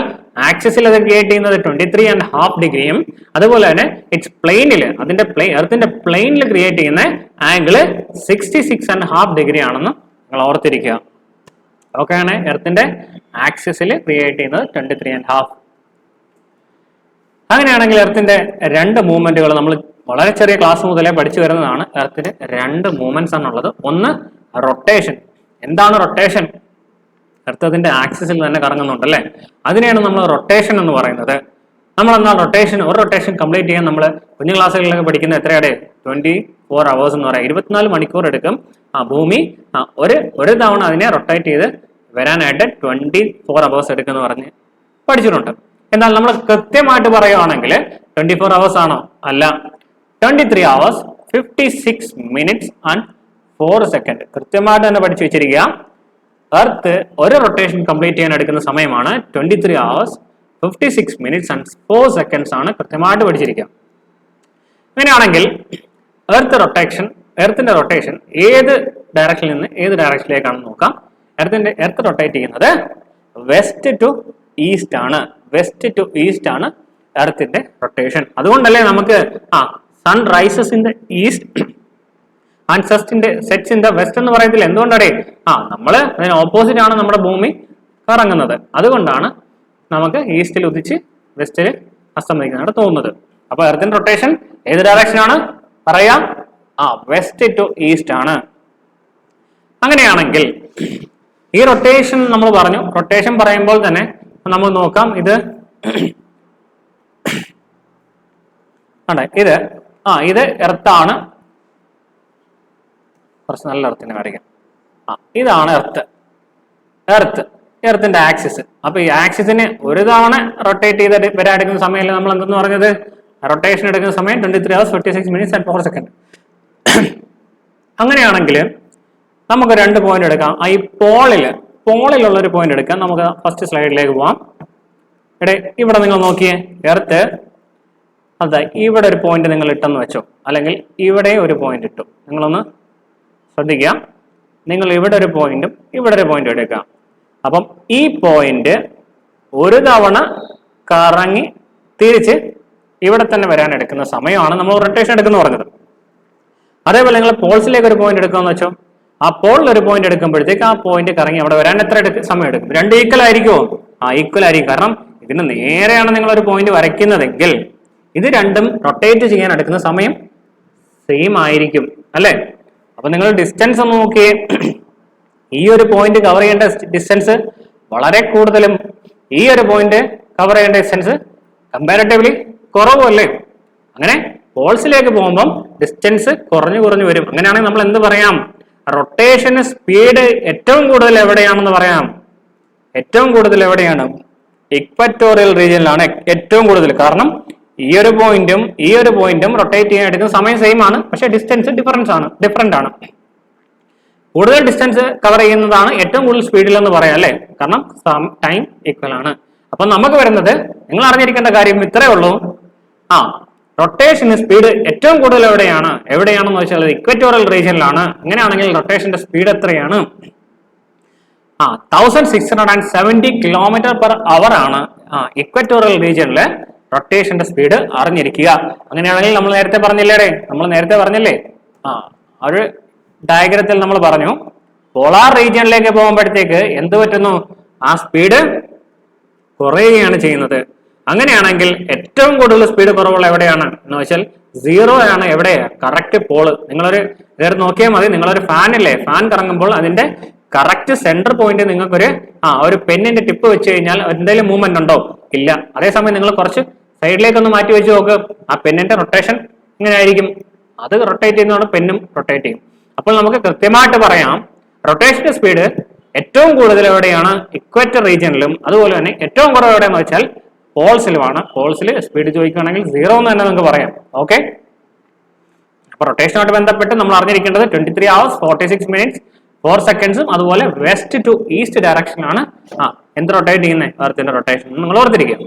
Speaker 1: ആക്സിസിൽ അത് ക്രിയേറ്റ് ചെയ്യുന്നത് 23.5 ഡിഗ്രിയും അതുപോലെ തന്നെ ഇറ്റ്സ് പ്ലെയിനിൽ എർത്തിന്റെ പ്ലെയിനിൽ ക്രിയേറ്റ് ചെയ്യുന്ന ആംഗിള് 66.5 ഡിഗ്രി ആണെന്ന് നിങ്ങൾ ഓർത്തിരിക്കുക. ഓക്കെ ആണ്. എർത്തിന്റെ ആക്സിസിൽ ക്രിയേറ്റ് ചെയ്യുന്നത് 23.5. അങ്ങനെയാണെങ്കിൽ എർത്തിന്റെ രണ്ട് മൂവ്മെന്റുകൾ നമ്മൾ വളരെ ചെറിയ ക്ലാസ് മുതലേ പഠിച്ചു വരുന്നതാണ്. എർത്തിന് രണ്ട് മൂവ്മെന്റ്സ് ആണുള്ളത്. ഒന്ന് റൊട്ടേഷൻ. എന്താണ് റൊട്ടേഷൻ? എർത്ത് അതിന്റെ ആക്സിസിൽ തന്നെ കറങ്ങുന്നുണ്ട് അല്ലെ? അതിനെയാണ് നമ്മൾ റൊട്ടേഷൻ എന്ന് പറയുന്നത്. നമ്മൾ എന്നാൽ ഒരു റൊട്ടേഷൻ കംപ്ലീറ്റ് ചെയ്യാൻ നമ്മൾ കുഞ്ഞു ക്ലാസ്സുകളിലൊക്കെ പഠിക്കുന്ന എത്രയുടെ 24 hours എന്ന് പറയാം. 24 മണിക്കൂർ എടുക്കും ഭൂമി ഒരു തവണ അതിനെ റൊട്ടേറ്റ് ചെയ്ത് വരാനായിട്ട് 24 hours എടുക്കുമെന്ന് പറഞ്ഞ് പഠിച്ചിട്ടുണ്ട്. എന്നാൽ നമ്മൾ കൃത്യമായിട്ട് പറയുകയാണെങ്കിൽ 24 hours ആണോ? അല്ല, 23 hours 56 minutes and 4 seconds. കൃത്യമായിട്ട് തന്നെ പഠിച്ചു വെച്ചിരിക്കുക. എർത്ത് ഒരു റൊട്ടേഷൻ കംപ്ലീറ്റ് ചെയ്യാൻ എടുക്കുന്ന സമയമാണ് 23 hours 56 minutes and 4 seconds ആണ് കൃത്യമായിട്ട് പഠിച്ചിരിക്കുക. അങ്ങനെയാണെങ്കിൽ എർത്തിന്റെ റൊട്ടേഷൻ ഏത് ഡയറക്ഷനിൽ നിന്ന് ഏത് ഡയറക്ഷനിലേക്കാണെന്ന് നോക്കാം. എർത്ത് റൊട്ടേറ്റ് ചെയ്യുന്നത് വെസ്റ്റ് ടു ഈസ്റ്റ് ആണ്. വെസ്റ്റ് ടു ഈസ്റ്റ് ആണ് എർത്തിന്റെ റൊട്ടേഷൻ. അതുകൊണ്ടല്ലേ നമുക്ക് sun rises in the east and sets in the west എന്ന് പറയത്തില്ല. എന്തുകൊണ്ടാണ്? നമ്മള് അതിന് ഓപ്പോസിറ്റ് ആണ് നമ്മുടെ ഭൂമി കറങ്ങുന്നത്. അതുകൊണ്ടാണ് നമുക്ക് ഈസ്റ്റിൽ ഉദിച്ച് വെസ്റ്റിൽ അസ്തമിക്കുന്നതാണ് തോന്നുന്നത്. അപ്പൊ എർത്തിന്റെ റൊട്ടേഷൻ ഏത് ഡയറക്ഷൻ ആണ് പറയാം? വെസ്റ്റ് ടു ഈസ്റ്റ് ആണ്. അങ്ങനെയാണെങ്കിൽ ഈ റൊട്ടേഷൻ നമ്മൾ പറഞ്ഞു. റൊട്ടേഷൻ പറയുമ്പോൾ തന്നെ നമ്മൾ നോക്കാം. ഇത് ഇത് എർത്താണ്. കുറച്ച് നല്ല എർത്തിനെ കാണിക്കാം. ഇതാണ് എർത്തിന്റെ ആക്സിസ്. അപ്പൊ ഈ ആക്സിസിനെ ഒരു തവണ റൊട്ടേറ്റ് ചെയ്ത് വരാനെടുക്കുന്ന സമയമല്ലേ നമ്മൾ എന്തെന്ന് പറഞ്ഞത്? റൊട്ടേഷൻ എടുക്കുന്ന സമയം 23 hours 56 minutes and 4 seconds. അങ്ങനെയാണെങ്കിൽ നമുക്ക് 2 പോയിന്റ് എടുക്കാം. ഈ പോളിലുള്ള ഒരു പോയിന്റ് എടുക്കാം. നമുക്ക് ഫസ്റ്റ് സ്ലൈഡിലേക്ക് പോവാം. ഇവിടെ നിങ്ങൾ നോക്കിയേ, എർത്ത് ഇവിടെ ഒരു പോയിന്റ് നിങ്ങൾ ഇട്ടെന്ന് വെച്ചോ, അല്ലെങ്കിൽ ഇവിടെ ഒരു പോയിന്റ് ഇട്ടു. നിങ്ങളൊന്ന് ശ്രദ്ധിക്കുക. നിങ്ങൾ ഇവിടെ ഒരു പോയിന്റും ഇവിടെ ഒരു പോയിന്റും എടുക്കാം. അപ്പം ഈ പോയിന്റ് ഒരു തവണ കറങ്ങി തിരിച്ച് ഇവിടെ തന്നെ വരാൻ എടുക്കുന്ന സമയമാണ് നമ്മൾ റൊട്ടേഷൻ എടുക്കുന്ന പറഞ്ഞത്. അതേപോലെ നിങ്ങൾ പോൾസിലേക്ക് ഒരു പോയിന്റ് എടുക്കാന്ന് വെച്ചോ. ആ പോളിൽ ഒരു പോയിന്റ് എടുക്കുമ്പോഴത്തേക്ക് ആ പോയിന്റ് കറങ്ങി അവിടെ വരാൻ എത്ര സമയം എടുക്കും? 2 ഈക്വൽ ആയിരിക്കുമോ? ഈക്വൽ ആയിരിക്കും. കാരണം ഇതിന് നേരെയാണ് നിങ്ങൾ ഒരു പോയിന്റ് വരയ്ക്കുന്നതെങ്കിൽ ഇത് രണ്ടും റൊട്ടേറ്റ് ചെയ്യാൻ എടുക്കുന്ന സമയം സെയിം ആയിരിക്കും, അല്ലേ? അപ്പൊ നിങ്ങൾ ഡിസ്റ്റൻസ് ഒന്ന് നോക്കിയേ. ഈ ഒരു പോയിന്റ് കവർ ചെയ്യേണ്ട ഡിസ്റ്റൻസ് വളരെ കൂടുതലും ഈ ഒരു പോയിന്റ് കവർ ചെയ്യേണ്ട ഡിസ്റ്റൻസ് കമ്പാരിറ്റീവ്ലി കുറവും അല്ലേ? അങ്ങനെ പോൾസിലേക്ക് പോകുമ്പം ഡിസ്റ്റൻസ് കുറഞ്ഞു വരും. അങ്ങനെയാണെങ്കിൽ നമ്മൾ എന്ത് പറയാം? റൊട്ടേഷന് സ്പീഡ് ഏറ്റവും കൂടുതൽ എവിടെയാണെന്ന് പറയാം. ഏറ്റവും കൂടുതൽ എവിടെയാണ്? ഇക്വറ്റോറിയൽ റീജിയനിലാണ് ഏറ്റവും കൂടുതൽ. കാരണം ഈ ഒരു പോയിന്റും റൊട്ടേറ്റ് ചെയ്യാൻ എടുക്കുന്ന സമയം സെയിം ആണ്, പക്ഷെ ഡിസ്റ്റൻസ് ഡിഫറെന്റ് ആണ്. കൂടുതൽ ഡിസ്റ്റൻസ് കവർ ചെയ്യുന്നതാണ് ഏറ്റവും കൂടുതൽ സ്പീഡിൽ എന്ന് പറയാം, അല്ലേ? കാരണം ടൈം ഈക്വൽ ആണ്. അപ്പൊ നമുക്ക് വരുന്നത്, നിങ്ങൾ അറിഞ്ഞിരിക്കേണ്ട കാര്യം ഇത്രയേ ഉള്ളൂ. റൊട്ടേഷന് സ്പീഡ് ഏറ്റവും കൂടുതൽ എവിടെയാണെന്ന് വെച്ചാൽ ഇക്വറ്റോറിയൽ റീജിയനിലാണ്. അങ്ങനെയാണെങ്കിൽ റൊട്ടേഷന്റെ സ്പീഡ് എത്രയാണ്? 1670 km/h ആണ് ഇക്വറ്റോറിയൽ റീജിയനിലെ റൊട്ടേഷന്റെ സ്പീഡ് അറിഞ്ഞിരിക്കുക. അങ്ങനെയാണെങ്കിൽ നമ്മൾ നേരത്തെ പറഞ്ഞില്ലേ ഒരു ഡയഗ്രത്തിൽ നമ്മൾ പറഞ്ഞു, പോളാർ റീജിയനിലേക്ക് പോകുമ്പോഴത്തേക്ക് എന്ത് പറ്റുന്നു? ആ സ്പീഡ് കുറയുകയാണ് ചെയ്യുന്നത്. അങ്ങനെയാണെങ്കിൽ ഏറ്റവും കൂടുതൽ സ്പീഡ് കുറവുള്ള എവിടെയാണ് എന്ന് വെച്ചാൽ 0 ആണ്. എവിടെ? Correct pole. നിങ്ങളൊരു നോക്കിയാൽ മതി. നിങ്ങളൊരു ഫാൻ കറങ്ങുമ്പോൾ അതിന്റെ കറക്റ്റ് സെന്റർ പോയിന്റ് ഒരു പെന്നിന്റെ ടിപ്പ് വെച്ച് കഴിഞ്ഞാൽ എന്തെങ്കിലും മൂവ്മെന്റ് ഉണ്ടോ? ഇല്ല. അതേസമയം നിങ്ങൾ കുറച്ച് സൈഡിലേക്കൊന്ന് മാറ്റി വെച്ച് നോക്ക്, ആ പെന്നിന്റെ റൊട്ടേഷൻ എങ്ങനെയായിരിക്കും? അത് റൊട്ടേറ്റ് ചെയ്യുന്നതാണ്, പെന്നും റൊട്ടേറ്റ് ചെയ്യും. അപ്പോൾ നമുക്ക് കൃത്യമായിട്ട് പറയാം, റൊട്ടേഷന്റെ സ്പീഡ് ഏറ്റവും കൂടുതൽ എവിടെയാണ്? ഇക്വേറ്റർ റീജിയനിലും. അതുപോലെ തന്നെ ഏറ്റവും കുറവ് എവിടെയെന്ന് വെച്ചാൽ പോൾസിലുമാണ്. പോൾസിൽ സ്പീഡ് ചോദിക്കുകയാണെങ്കിൽ 0 എന്ന് തന്നെ നമുക്ക് പറയാം. ഓക്കെ. അപ്പൊ റൊട്ടേഷനുമായിട്ട് ബന്ധപ്പെട്ട് നമ്മൾ അറിഞ്ഞിരിക്കേണ്ടത് 23 hours 46 minutes 4 seconds. അതുപോലെ വെസ്റ്റ് ടു ഈസ്റ്റ് ഡയറക്ഷനാണ് എന്ത് റൊട്ടേറ്റ് ചെയ്യുന്നത്? എർത്തിന്റെ റൊട്ടേഷൻ. നിങ്ങൾ ഓർത്തിരിക്കുക.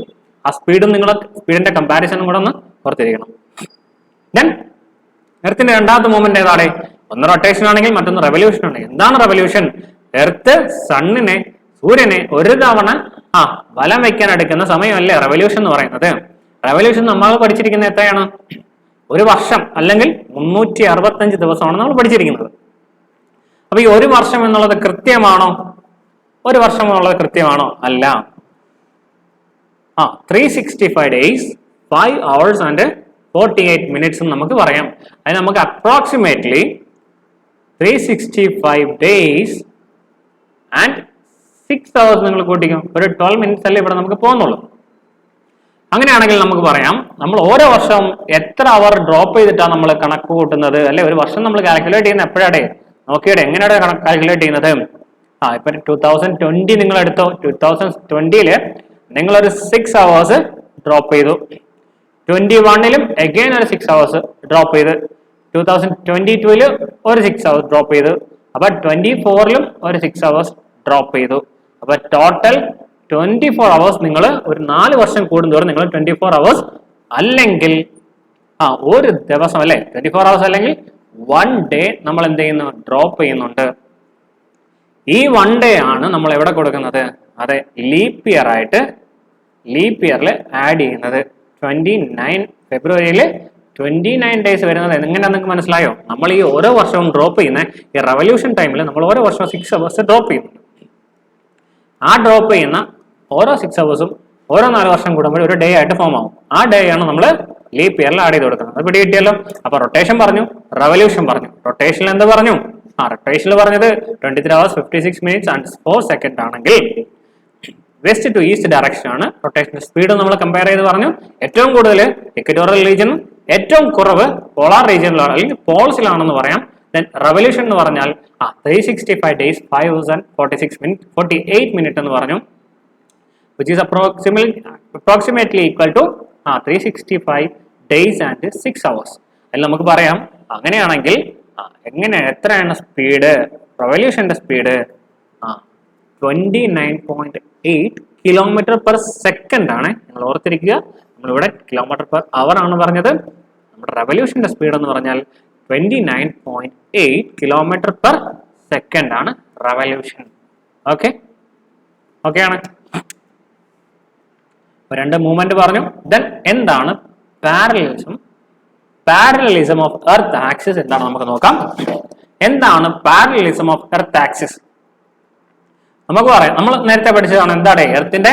Speaker 1: ആ സ്പീഡിന്റെ കമ്പാരിസണും കൂടെ ഒന്ന് ഓർത്തിരിക്കണം. ദെൻ എർത്തിന്റെ രണ്ടാമത്തെ മൂവ്മെന്റ് ഏതാണ്? ഒന്ന് റൊട്ടേഷൻ ആണെങ്കിൽ മറ്റൊന്ന് റെവല്യൂഷൻ ആണ്. എന്താണ് റെവല്യൂഷൻ? എർത്ത് സൂര്യനെ ഒരു തവണ വലം വയ്ക്കാൻ എടുക്കുന്ന സമയമല്ലേ റെവല്യൂഷൻ എന്ന് പറയുന്നത്. റെവല്യൂഷൻ നമ്മൾ പഠിച്ചിരിക്കുന്നത് എത്രയാണ്? ഒരു വർഷം അല്ലെങ്കിൽ 365 ദിവസമാണ് നമ്മൾ പഠിച്ചിരിക്കുന്നത്. അപ്പൊ ഈ ഒരു വർഷം എന്നുള്ളത് കൃത്യമാണോ? അല്ല. 365 days 5 hours and 48 minutes എന്ന് നമുക്ക് പറയാം. അത് നമുക്ക് അപ്രോക്സിമേറ്റ്ലി 365 days and 6 hours നിങ്ങൾ കൂട്ടിക്കും. ഒരു 12 minutes അല്ലേ ഇവിടെ നമുക്ക് പോകുന്നുള്ളൂ. അങ്ങനെയാണെങ്കിൽ നമുക്ക് പറയാം, നമ്മൾ ഓരോ വർഷവും എത്ര അവർ ഡ്രോപ്പ് ചെയ്തിട്ടാണ് നമ്മൾ കണക്ക് കൂട്ടുന്നത്, അല്ലെ? ഒരു വർഷം നമ്മൾ കാൽക്കുലേറ്റ് ചെയ്യുന്ന എപ്പോഴാണ്? നോക്കിയുടെ എങ്ങനെയാണ് കാൽക്കുലേറ്റ് ചെയ്യുന്നത്? ഇപ്പൊ 2020 നിങ്ങൾ എടുത്തോ, 2020 നിങ്ങളൊരു 6 hours ഡ്രോപ്പ് ചെയ്തു, 21 അഗൈൻ ഒരു 6 hours ഡ്രോപ്പ് ചെയ്ത്, 2022 ഒരു 6 hours ഡ്രോപ്പ് ചെയ്തു, അപ്പൊ 24 ഒരു 6 hours ഡ്രോപ്പ് ചെയ്തു. അപ്പൊ ടോട്ടൽ 24 hours നിങ്ങൾ ഒരു 4 വർഷം കൂടുന്തോറും നിങ്ങൾ 24 hours അല്ലെങ്കിൽ ഒരു ദിവസം അല്ലെ 24 hours അല്ലെങ്കിൽ 1 day നമ്മൾ എന്ത് ചെയ്യുന്നു, ഡ്രോപ്പ് ചെയ്യുന്നുണ്ട്. ഈ 1 day ആണ് നമ്മൾ എവിടെ കൊടുക്കുന്നത്, അതെ ലീപ്പ് ഇയർ ആയിട്ട്, ലീപ്പ് ഇയറിൽ ആഡ് ചെയ്യുന്നത്. 29 ഫെബ്രുവരിയിൽ 29 days വരുന്നത് എങ്ങനെയാണെന്ന് നിങ്ങൾക്ക് മനസ്സിലായോ? നമ്മൾ ഈ ഓരോ വർഷവും ഡ്രോപ്പ് ചെയ്യുന്ന ഈ റവല്യൂഷൻ ടൈമിൽ നമ്മൾ ഓരോ വർഷവും 6 hours ഡ്രോപ്പ് ചെയ്യുന്നുണ്ട്. ആ ഡ്രോപ്പ് ചെയ്യുന്ന ഓരോ 6 hours ഓരോ 4 വർഷം കൂടുമ്പോൾ ഒരു ഡേ ആയിട്ട് ഫോം ആവും. ആ ഡേ ആണ് നമ്മൾ ലീപ്പ് ഇയറിൽ ആഡ് ചെയ്ത് കൊടുക്കുന്നത്. അത് പിടി കിട്ടിയല്ലോ. അപ്പൊ റൊട്ടേഷൻ പറഞ്ഞു, റവല്യൂഷൻ പറഞ്ഞു. റൊട്ടേഷനിൽ എന്ത് പറഞ്ഞു? റൊട്ടേഷനിൽ പറഞ്ഞത് 23 hours 56 minutes and 4 seconds ആണെങ്കിൽ വെസ്റ്റ് ടു ഈസ്റ്റ് ഡയറക്ഷൻ ആണ് റൊട്ടേഷൻ സ്പീഡ്. നമ്മൾ കമ്പയർ ചെയ്ത് പറഞ്ഞു ഏറ്റവും കൂടുതൽ ഇക്വറ്റോറിയൽ റീജിയനും ഏറ്റവും കുറവ് പോളാർ റീജിയനിലാണ് അല്ലെങ്കിൽ പോൾസിലാണെന്ന് പറയാം. ദെൻ റവല്യൂഷൻ എന്ന് പറഞ്ഞാൽ 365 days 5,046 minutes എന്ന് പറഞ്ഞു, which is approximately equal to 365 days and 6 hours. അതിൽ നമുക്ക് പറയാം അങ്ങനെയാണെങ്കിൽ എത്രയാണ് സ്പീഡ്, റവല്യൂഷന്റെ സ്പീഡ് 29.8 km/s ആണ്. നിങ്ങൾ ഓർത്തിരിക്കുക, നമ്മളിവിടെ km/h ആണ് പറഞ്ഞത്. നമ്മുടെ റവല്യൂഷന്റെ സ്പീഡ് എന്ന് പറഞ്ഞാൽ 29.8 km/s ആണ് റവല്യൂഷൻ. ഓക്കെ ആണ്. രണ്ട് മൂവ്മെന്റ് പറഞ്ഞു. ദെൻ എന്താണ് parallelism? Parallelism of earth axis എന്താണ് നമുക്ക് നോക്കാം. എന്താണ് പാരലലിസം ഓഫ് എർത്ത് ആക്സിസ്? നമുക്ക് പറയാം, നമ്മൾ നേരത്തെ പഠിച്ചതാണ് എന്താണ് എർത്തിന്റെ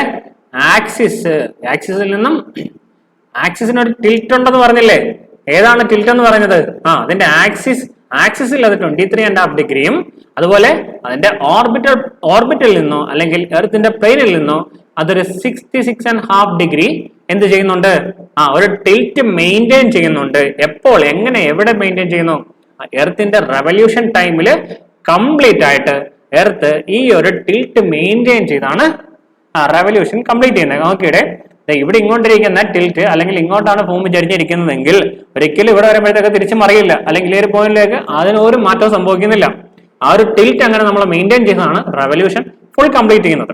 Speaker 1: ആക്സിസ്. ആക്സിസിൽ നിന്നും ആക്സിസിന് ഒരു ടിൽറ്റ് ഉണ്ടെന്ന് പറഞ്ഞില്ലേ? ഏതാണ് ടിൽറ്റ് എന്ന് പറഞ്ഞത്? അതിന്റെ ആക്സിസിൽ അത് 23.5 ഡിഗ്രിയും അതുപോലെ അതിന്റെ ഓർബിറ്റിൽ നിന്നോ അല്ലെങ്കിൽ എർത്തിന്റെ പ്ലെയിനിൽ നിന്നോ അതൊരു 66.5 ഡിഗ്രി എന്ത് ചെയ്യുന്നുണ്ട്? ഒരു ടിൽറ്റ് മെയിൻറ്റെയിൻ ചെയ്യുന്നുണ്ട്. എപ്പോൾ, എങ്ങനെ, എവിടെ മെയിൻറ്റെയിൻ ചെയ്യുന്നു? എർത്തിന്റെ റവല്യൂഷൻ ടൈമിൽ കംപ്ലീറ്റ് ആയിട്ട് എർത്ത് ഈ ഒരു ടിൽറ്റ് മെയിൻറ്റെയിൻ ചെയ്താണ് റവല്യൂഷൻ കംപ്ലീറ്റ് ചെയ്യുന്നത്. നോക്കിയുടെ ഇവിടെ ഇങ്ങോട്ടിരിക്കുന്ന ടിൽറ്റ് അല്ലെങ്കിൽ ഇങ്ങോട്ടാണ് ഭൂമി ചരിഞ്ഞിരിക്കുന്നതെങ്കിൽ ഒരിക്കലും ഇവിടെ വരുമ്പോഴത്തേക്ക് തിരിച്ചു മറിയില്ല, അല്ലെങ്കിൽ ഈ ഒരു പോയിന്റിലേക്ക് അതിനൊരു മാറ്റവും സംഭവിക്കുന്നില്ല. ആ ഒരു ടിൽറ്റ് അങ്ങനെ നമ്മൾ മെയിൻറ്റെയിൻ ചെയ്യുന്നതാണ് റവല്യൂഷൻ ഫുൾ കംപ്ലീറ്റ് ചെയ്യുന്നത്.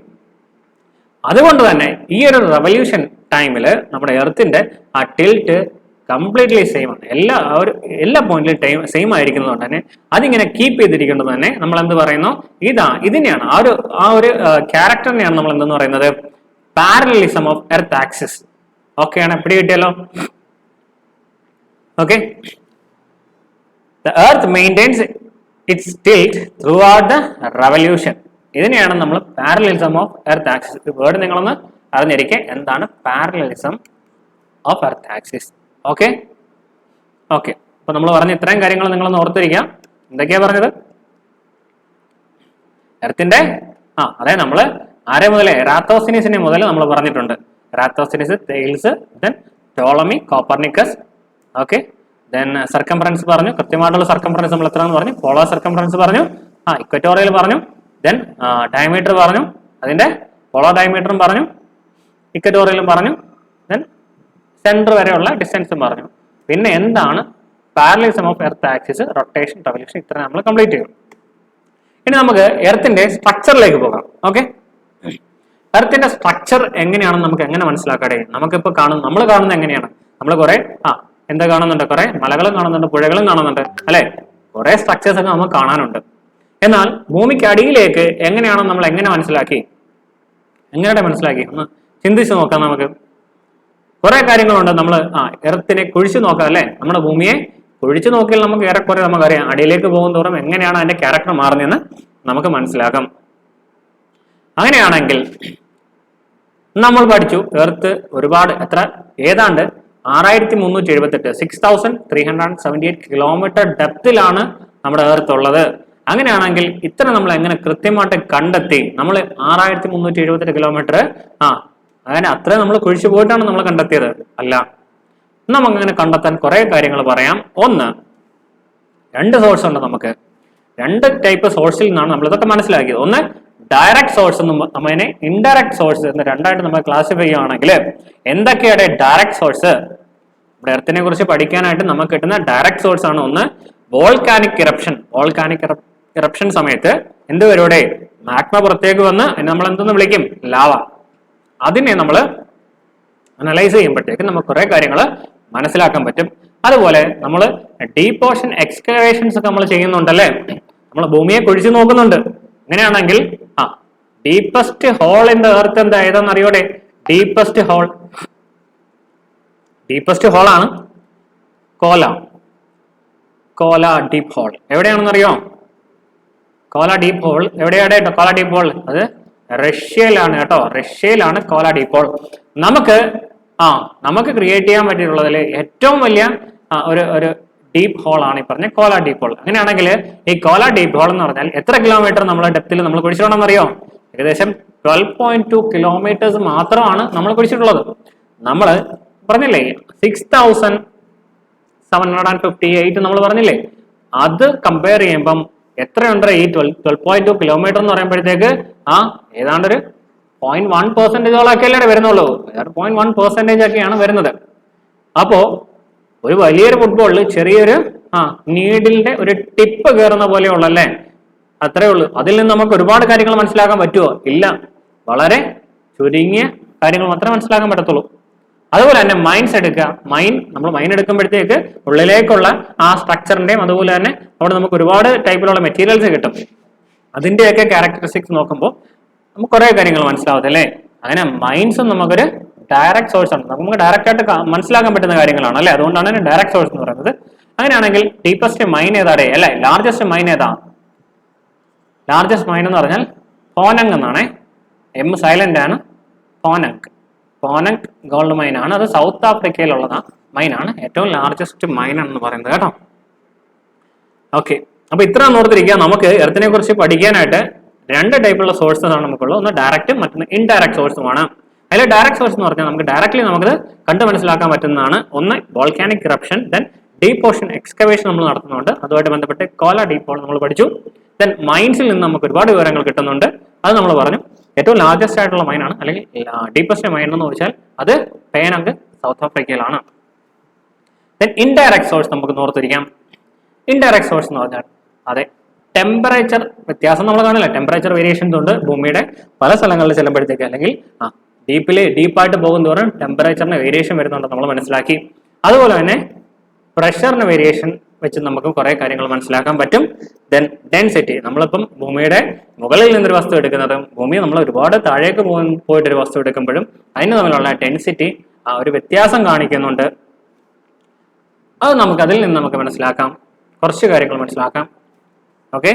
Speaker 1: അതുകൊണ്ട് തന്നെ ഈ ഒരു റവല്യൂഷൻ ടൈമിൽ നമ്മുടെ എർത്തിന്റെ ആ ടിൽറ്റ് കംപ്ലീറ്റ്ലി സെയിം ആണ്. എല്ലാ പോയിന്റിലും സെയിം ആയിരിക്കുന്നതുകൊണ്ട് തന്നെ അതിങ്ങനെ കീപ്പ് ചെയ്തിരിക്കുന്നത് തന്നെ നമ്മൾ എന്ത് പറയുന്നു? ഇതിനെയാണ് ആ ഒരു ക്യാരക്ടറിനെയാണ് നമ്മൾ എന്തെന്ന് പറയുന്നത്? Parallelism of earth axis. Okay ആണ്, പിടി കിട്ടിയല്ലോ. Okay, the earth maintains it's tilt through out the revolution. ഇതിനെയാണ് നമ്മൾ parallelism of earth axis. Word നിങ്ങളൊന്ന് അറിഞ്ഞിരിക്കെ എന്താണ് parallelism of earth axis. Okay അപ്പൊ നമ്മൾ പറഞ്ഞ ഇത്രയും കാര്യങ്ങൾ നിങ്ങളൊന്ന് ഓർത്തിരിക്കാം. എന്തൊക്കെയാ പറഞ്ഞത്? എർത്തിന്റെ അതായത് നമ്മള് ആരെ മുതലേ എറാത്തോസ്തനീസിനെ മുതൽ നമ്മൾ പറഞ്ഞിട്ടുണ്ട്. Eratosthenes, Thales, then Ptolemy, Copernicus. Okay, then circumference പറഞ്ഞു, കൃത്യമായിട്ടുള്ള സർക്കംഫറൻസ് നമ്മൾ എത്രയാണെന്ന് പറഞ്ഞു. പോളാർ സർക്കംഫറൻസ് പറഞ്ഞു, ഇക്വറ്റോറിയൽ പറഞ്ഞു, ദെൻ ഡയമീറ്റർ പറഞ്ഞു, അതിന്റെ പോളാർ ഡയമീറ്ററും പറഞ്ഞു, ഇക്വറ്റോറിയലും പറഞ്ഞു, ദെൻ സെന്റർ വരെയുള്ള ഡിസ്റ്റൻസും പറഞ്ഞു. പിന്നെ എന്താണ് parallelism of earth axis, rotation, revolution, ഇത്ര നമ്മൾ കംപ്ലീറ്റ് ചെയ്യും. ഇനി നമുക്ക് എർത്തിന്റെ സ്ട്രക്ചറിലേക്ക് പോകാം. ഓക്കെ, എർത്തിന്റെ സ്ട്രക്ചർ എങ്ങനെയാണെന്ന് നമുക്ക് എങ്ങനെ മനസ്സിലാക്കാടേ? നമുക്കിപ്പോ നമ്മൾ കാണുന്നത് എങ്ങനെയാണ്? നമ്മൾ കുറെ എന്താ കാണുന്നുണ്ട്? കുറെ മലകളും കാണുന്നുണ്ട്, പുഴകളും കാണുന്നുണ്ട്, അല്ലെ? കുറെ സ്ട്രക്ചേഴ്സ് ഒക്കെ നമുക്ക് കാണാനുണ്ട്. എന്നാൽ ഭൂമിക്ക് അടിയിലേക്ക് എങ്ങനെയാണെന്ന് നമ്മൾ എങ്ങനെ മനസ്സിലാക്കി? ഒന്ന് ചിന്തിച്ച് നോക്കാം. നമുക്ക് കുറെ കാര്യങ്ങളുണ്ട്. നമ്മൾ എർത്തിനെ കുഴിച്ചു നോക്കാം, അല്ലെ? നമ്മുടെ ഭൂമിയെ കുഴിച്ചു നോക്കിയാൽ നമുക്ക് ഏറെക്കുറെ നമുക്കറിയാം അടിയിലേക്ക് പോകും തോറും എങ്ങനെയാണ് അതിന്റെ ക്യാരക്ടർ മാറുന്നതെന്ന് നമുക്ക് മനസ്സിലാക്കാം. അങ്ങനെയാണെങ്കിൽ നമ്മൾ പഠിച്ചു എർത്ത് ഏതാണ്ട് 6378 6378 കിലോമീറ്റർ ഡെപ്തിലാണ് നമ്മുടെ എർത്ത് ഉള്ളത്. അങ്ങനെയാണെങ്കിൽ ഇത്ര നമ്മൾ എങ്ങനെ കൃത്യമായിട്ട് കണ്ടെത്തി? നമ്മൾ 6378 കിലോമീറ്റർ അങ്ങനെ അത്ര നമ്മൾ കുഴിച്ചു പോയിട്ടാണ് നമ്മൾ കണ്ടെത്തിയത്? അല്ല. നമുക്ക് അങ്ങനെ കണ്ടെത്താൻ കുറെ കാര്യങ്ങൾ പറയാം. രണ്ട് സോഴ്സ് ഉണ്ട് നമുക്ക്. രണ്ട് ടൈപ്പ് സോഴ്സിൽ നിന്നാണ് നമ്മൾ ഇതൊക്കെ മനസ്സിലാക്കിയത്. ഒന്ന് ഡയറക്റ്റ് സോഴ്സ് എന്നും അതിനെ ഇൻഡയറക്റ്റ് സോഴ്സ് എന്ന് രണ്ടായിട്ട് നമ്മൾ ക്ലാസിഫൈ ചെയ്യുകയാണെങ്കിൽ എന്തൊക്കെയാണ് ഡയറക്റ്റ് സോഴ്സ്? ഇവിടെ എർത്തിനെ കുറിച്ച് പഠിക്കാനായിട്ട് നമുക്ക് കിട്ടുന്ന ഡയറക്റ്റ് സോഴ്സ് ആണ് ഒന്ന് വോൾക്കാനിക് ഇറപ്ഷൻ സമയത്ത് എന്ത് വരൂടെ മാഗ്മ പുറത്തേക്ക് വന്ന് നമ്മൾ എന്തെന്ന് വിളിക്കും ലാവ. അതിനെ നമ്മൾ അനലൈസ് ചെയ്യുമ്പോഴത്തേക്ക് നമുക്ക് കുറെ കാര്യങ്ങൾ മനസ്സിലാക്കാൻ പറ്റും. അതുപോലെ നമ്മൾ ഡീപ്പ് ഓഷൻ എക്സ്കവേഷൻസ് ഒക്കെ നമ്മൾ ചെയ്യുന്നുണ്ടല്ലേ, നമ്മൾ ഭൂമിയെ കുഴിച്ചു നോക്കുന്നുണ്ട്. അങ്ങനെയാണെങ്കിൽ deepest hole in the earth എന്താ ഏതാന്ന് അറിയോടെ? ഡീപ്പസ്റ്റ് ഹോൾ ആണ് കോല ഡീപ്പ് ഹോൾ. എവിടെയാണെന്ന് അറിയോ? കോല ഡീപ്പ് ഹോൾ എവിടെയാണ്? കോല ഡീപ്പ് ഹോൾ അത് റഷ്യയിലാണ് കേട്ടോ. റഷ്യയിലാണ് കോല ഡീപ്പ് ഹോൾ. നമുക്ക് ക്രിയേറ്റ് ചെയ്യാൻ പറ്റിയിട്ടുള്ളതിൽ ഏറ്റവും വലിയ ഒരു ഡീപ്പ് ഹോൾ ആണ് ഈ പറഞ്ഞ കോല ഡീപ്പ് ഹോൾ. അങ്ങനെയാണെങ്കിൽ ഈ കോല ഡീപ്പ് ഹോൾ എന്ന് പറഞ്ഞാൽ എത്ര കിലോമീറ്റർ നമ്മുടെ ഡെപ്തിൽ നമ്മൾ കുഴിച്ചിട്ടുണ്ടെന്ന് അറിയോ? ഏകദേശം 12.2 കിലോമീറ്റേഴ്സ് മാത്രമാണ് നമ്മൾ കുഴിച്ചിട്ടുള്ളത്. നമ്മൾ പറഞ്ഞില്ലേ 6758 നമ്മൾ പറഞ്ഞില്ലേ, അത് കമ്പയർ ചെയ്യുമ്പം എത്രയുണ്ട് ഈ 12.2 കിലോമീറ്റർ എന്ന് പറയുമ്പോഴത്തേക്ക് ഏതാണ്ടൊരു 0.1% അല്ലേ വരുന്നുള്ളൂ. 0.1% ഒക്കെയാണ് വരുന്നത്. അപ്പോ ഒരു വലിയൊരു ഫുട്ബോളിൽ ചെറിയൊരു നീഡിലിന്റെ ഒരു ടിപ്പ് കയറുന്ന പോലെയുള്ളല്ലേ, അത്രേ ഉള്ളൂ. അതിൽ നിന്ന് നമുക്ക് ഒരുപാട് കാര്യങ്ങൾ മനസ്സിലാക്കാൻ പറ്റുമോ? ഇല്ല, വളരെ ചുരുങ്ങിയ കാര്യങ്ങൾ മാത്രമേ മനസ്സിലാക്കാൻ പറ്റത്തുള്ളൂ. അതുപോലെ തന്നെ മൈൻസ് എടുക്കുക. നമ്മൾ മൈൻ എടുക്കുമ്പോഴത്തേക്ക് ഉള്ളിലേക്കുള്ള ആ സ്ട്രക്ചറിന്റെയും അതുപോലെ തന്നെ അവിടെ നമുക്ക് ഒരുപാട് ടൈപ്പിലുള്ള മെറ്റീരിയൽസ് കിട്ടും. അതിന്റെയൊക്കെ ക്യാരക്ടറിസ്റ്റിക്സ് നോക്കുമ്പോൾ നമുക്ക് കുറെ കാര്യങ്ങൾ മനസ്സിലാവത്തില്ലേ. അങ്ങനെ മൈൻസും നമുക്കൊരു ഡയറക്റ്റ് സോഴ്സ് ആണ്, നമുക്ക് ഡയറക്റ്റ് ആയിട്ട് മനസ്സിലാക്കാൻ പറ്റുന്ന കാര്യങ്ങളാണ് അല്ലെ. അതുകൊണ്ടാണ് ഡയറക്റ്റ് സോഴ്സ് എന്ന് പറയുന്നത്. അങ്ങനെയാണെങ്കിൽ ഡീപ്പസ്റ്റ് മൈൻ ഏതാടേ അല്ലെ? ലാർജസ്റ്റ് മൈൻ ഏതാ? ലാർജസ്റ്റ് മൈൻ എന്ന് പറഞ്ഞാൽ പോനങ് എന്നാണ്. എം സൈലന്റ് ആണ്. പോനങ് ഗോൾഡ് മൈൻ ആണ്. അത് സൗത്ത് ആഫ്രിക്കയിലുള്ള മൈനാണ്. ഏറ്റവും ലാർജസ്റ്റ് മൈൻ എന്ന് പറയുന്നത് കേട്ടോ. ഓക്കെ, അപ്പൊ ഇത്ര ഓർത്തിരിക്കുക. നമുക്ക് എർത്തിനെ കുറിച്ച് പഠിക്കാനായിട്ട് രണ്ട് ടൈപ്പുള്ള സോഴ്സസ് ആണ് നമുക്കുള്ളത്. ഒന്ന് ഡയറക്റ്റും മറ്റൊന്ന് ഇൻഡയറക്റ്റ് സോഴ്സുമാണ്. അതിൽ ഡയറക്റ്റ് സോഴ്സ് എന്ന് പറഞ്ഞാൽ നമുക്ക് ഡയറക്റ്റ്ലി നമുക്ക് കണ്ടു മനസ്സിലാക്കാൻ പറ്റുന്നതാണ്. ഒന്ന് volcanic eruption, then deep Ocean excavation നമ്മൾ നടത്തുന്നുണ്ട്. അതുമായിട്ട് ബന്ധപ്പെട്ട് കോല ഡീപ്പ് ഹോൾ നമ്മൾ പഠിച്ചു. ദെൻ മൈൻസിൽ നിന്ന് നമുക്ക് ഒരുപാട് വിവരങ്ങൾ കിട്ടുന്നുണ്ട്. അത് നമ്മൾ പറഞ്ഞു. ഏറ്റവും ലാർജസ്റ്റ് ആയിട്ടുള്ള മൈനാണ് അല്ലെങ്കിൽ ഡീപ്പസ്റ്റ് മൈൻ എന്ന് ചോദിച്ചാൽ അത് പേനങ് സൗത്ത് ആഫ്രിക്കയിലാണ്. ദെൻ ഇൻഡയറക്റ്റ് സോഴ്സ് നമുക്ക് ഓർത്തിരിക്കാം. ഇൻഡയറക്റ്റ് സോഴ്സ് എന്ന് പറഞ്ഞാൽ അതെ ടെമ്പറേച്ചർ വ്യത്യാസം നമ്മൾ കാണില്ല. ടെമ്പറേച്ചർ വേരിയേഷൻസ് ഉണ്ട് ഭൂമിയുടെ പല സ്ഥലങ്ങളിൽ ചെല്ലുമ്പോഴത്തേക്ക്, അല്ലെങ്കിൽ ഡീപ്പായിട്ട് പോകുന്നതോറും ടെമ്പറേച്ചറിന് വേരിയേഷൻ വരുന്നുണ്ട് നമ്മൾ മനസ്സിലാക്കി. അതുപോലെ തന്നെ പ്രഷറിന് വേരിയേഷൻ വെച്ച് നമുക്ക് കുറെ കാര്യങ്ങൾ മനസ്സിലാക്കാൻ പറ്റും. ദെൻ ഡെൻസിറ്റി, നമ്മളിപ്പം ഭൂമിയുടെ മുകളിൽ നിന്നൊരു വസ്തു എടുക്കുന്നതും ഭൂമി നമ്മൾ ഒരുപാട് താഴേക്ക് പോയിട്ടൊരു വസ്തു എടുക്കുമ്പോഴും അതിന് തമ്മിലുള്ള ഡെൻസിറ്റി ഒരു വ്യത്യാസം കാണിക്കുന്നുണ്ട്. അത് അതിൽ നിന്ന് നമുക്ക് മനസ്സിലാക്കാം, കുറച്ച് കാര്യങ്ങൾ മനസ്സിലാക്കാം. Okay,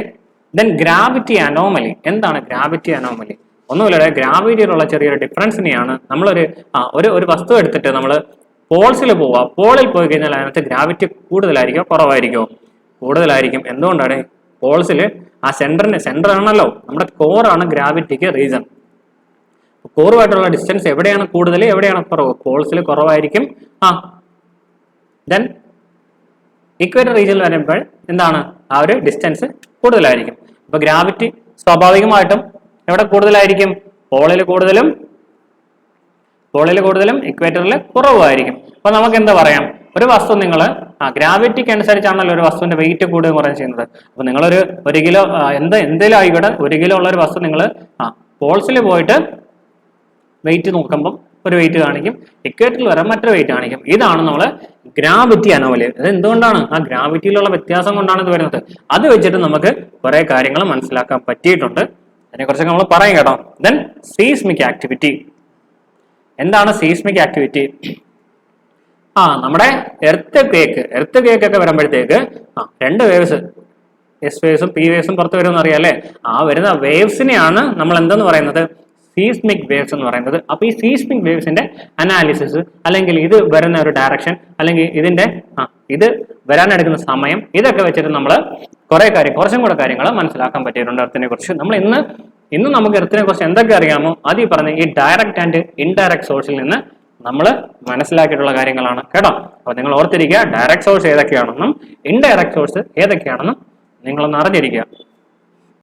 Speaker 1: then gravity anomaly. എന്താണ് ഗ്രാവിറ്റി അനോമലി? ഒന്നുമില്ല, ഗ്രാവിറ്റിയിലുള്ള ചെറിയൊരു ഡിഫറൻസിനെയാണ് ഒരു വസ്തു എടുത്തിട്ട് നമ്മൾ പോൾസിൽ പോവുക. പോളിൽ പോയി കഴിഞ്ഞാൽ അതിനകത്ത് ഗ്രാവിറ്റി കൂടുതലായിരിക്കും കുറവായിരിക്കും? കൂടുതലായിരിക്കും. എന്തുകൊണ്ടാണ്? പോൾസിൽ സെന്റർ ആണല്ലോ, നമ്മുടെ കോറാണ് ഗ്രാവിറ്റിക്ക് റീസൺ. കോറുമായിട്ടുള്ള ഡിസ്റ്റൻസ് എവിടെയാണ് കൂടുതൽ എവിടെയാണ് കുറവ്? പോൾസിൽ കുറവായിരിക്കും. ദെൻ ഇക്വേറ്റർ റീജിയനിൽ വരുമ്പോൾ എന്താണ് ആ ഒരു ഡിസ്റ്റൻസ് കൂടുതലായിരിക്കും. അപ്പൊ ഗ്രാവിറ്റി സ്വാഭാവികമായിട്ടും എവിടെ കൂടുതലായിരിക്കും? പോളിൽ കൂടുതലും ഇക്വേറ്ററിൽ കുറവായിരിക്കും. അപ്പൊ നമുക്ക് എന്താ പറയാം, ഒരു വസ്തു നിങ്ങൾ ഗ്രാവിറ്റിക്ക് അനുസരിച്ചാണല്ലോ ഒരു വസ്തുവിന്റെ വെയിറ്റ് കൂടുകയും കുറയും ചെയ്യുന്നത്. അപ്പൊ നിങ്ങളൊരു 1 കിലോ എന്തെങ്കിലും ആയിക്കോട്ടെ 1 കിലോ ഉള്ള ഒരു വസ്തു നിങ്ങൾ പോൾസിൽ പോയിട്ട് വെയിറ്റ് നോക്കുമ്പോൾ ഒരു വെയിറ്റ് കാണിക്കും, ഇക്വേറ്ററിൽ വരാൻ മറ്റൊരു വെയിറ്റ് കാണിക്കും. ഇതാണ് നമ്മൾ ഗ്രാവിറ്റി അനോമലി. അത് എന്തുകൊണ്ടാണ്? ആ ഗ്രാവിറ്റിയിലുള്ള വ്യത്യാസം കൊണ്ടാണ് ഇത് വരുന്നത്. അത് വെച്ചിട്ട് നമുക്ക് കുറെ കാര്യങ്ങൾ മനസ്സിലാക്കാൻ പറ്റിയിട്ടുണ്ട്. അതിനെക്കുറിച്ചൊക്കെ നമ്മൾ പറയും കേട്ടോ. Then seismic activity. എന്താണ് സീസ്മിക് ആക്ടിവിറ്റി? നമ്മുടെ എർത്ത് കേക്ക് ഒക്കെ വരുമ്പോഴത്തേക്ക് 2 വേവ്സ്, എസ് വേവ്സും പി വേവ്സും പുറത്ത് വരുമെന്ന് അറിയാം. ആ വരുന്ന വേവ്സിനെയാണ് നമ്മൾ എന്തെന്ന് പറയുന്നത്? സീസ്മിക് വേവ്സ് എന്ന് പറയുന്നത്. അപ്പൊ ഈ സീസ്മിക് വേവ്സിന്റെ അനാലിസിസ്, അല്ലെങ്കിൽ ഇത് വരുന്ന ഒരു ഡയറക്ഷൻ, അല്ലെങ്കിൽ ഇത് വരാനെടുക്കുന്ന സമയം, ഇതൊക്കെ വെച്ചിട്ട് നമ്മൾ കുറച്ചും കൂടെ കാര്യങ്ങൾ മനസ്സിലാക്കാൻ പറ്റിയിട്ടുണ്ട് എർത്തിനെ കുറിച്ച്. നമ്മൾ ഇന്ന് നമുക്ക് എർത്തിനെ കുറിച്ച് എന്തൊക്കെ അറിയാമോ അത് ഈ പറഞ്ഞ ഈ ഡയറക്റ്റ് ആൻഡ് ഇൻഡയറക്റ്റ് സോഴ്സിൽ നിന്ന് നമ്മൾ മനസ്സിലാക്കിയിട്ടുള്ള കാര്യങ്ങളാണ് കേട്ടോ. അപ്പൊ നിങ്ങൾ ഓർത്തിരിക്കുക, ഡയറക്റ്റ് സോഴ്സ് ഏതൊക്കെയാണെന്നും ഇൻഡയറക്റ്റ് സോഴ്സ് ഏതൊക്കെയാണെന്നും നിങ്ങളൊന്ന് അറിഞ്ഞിരിക്കുക.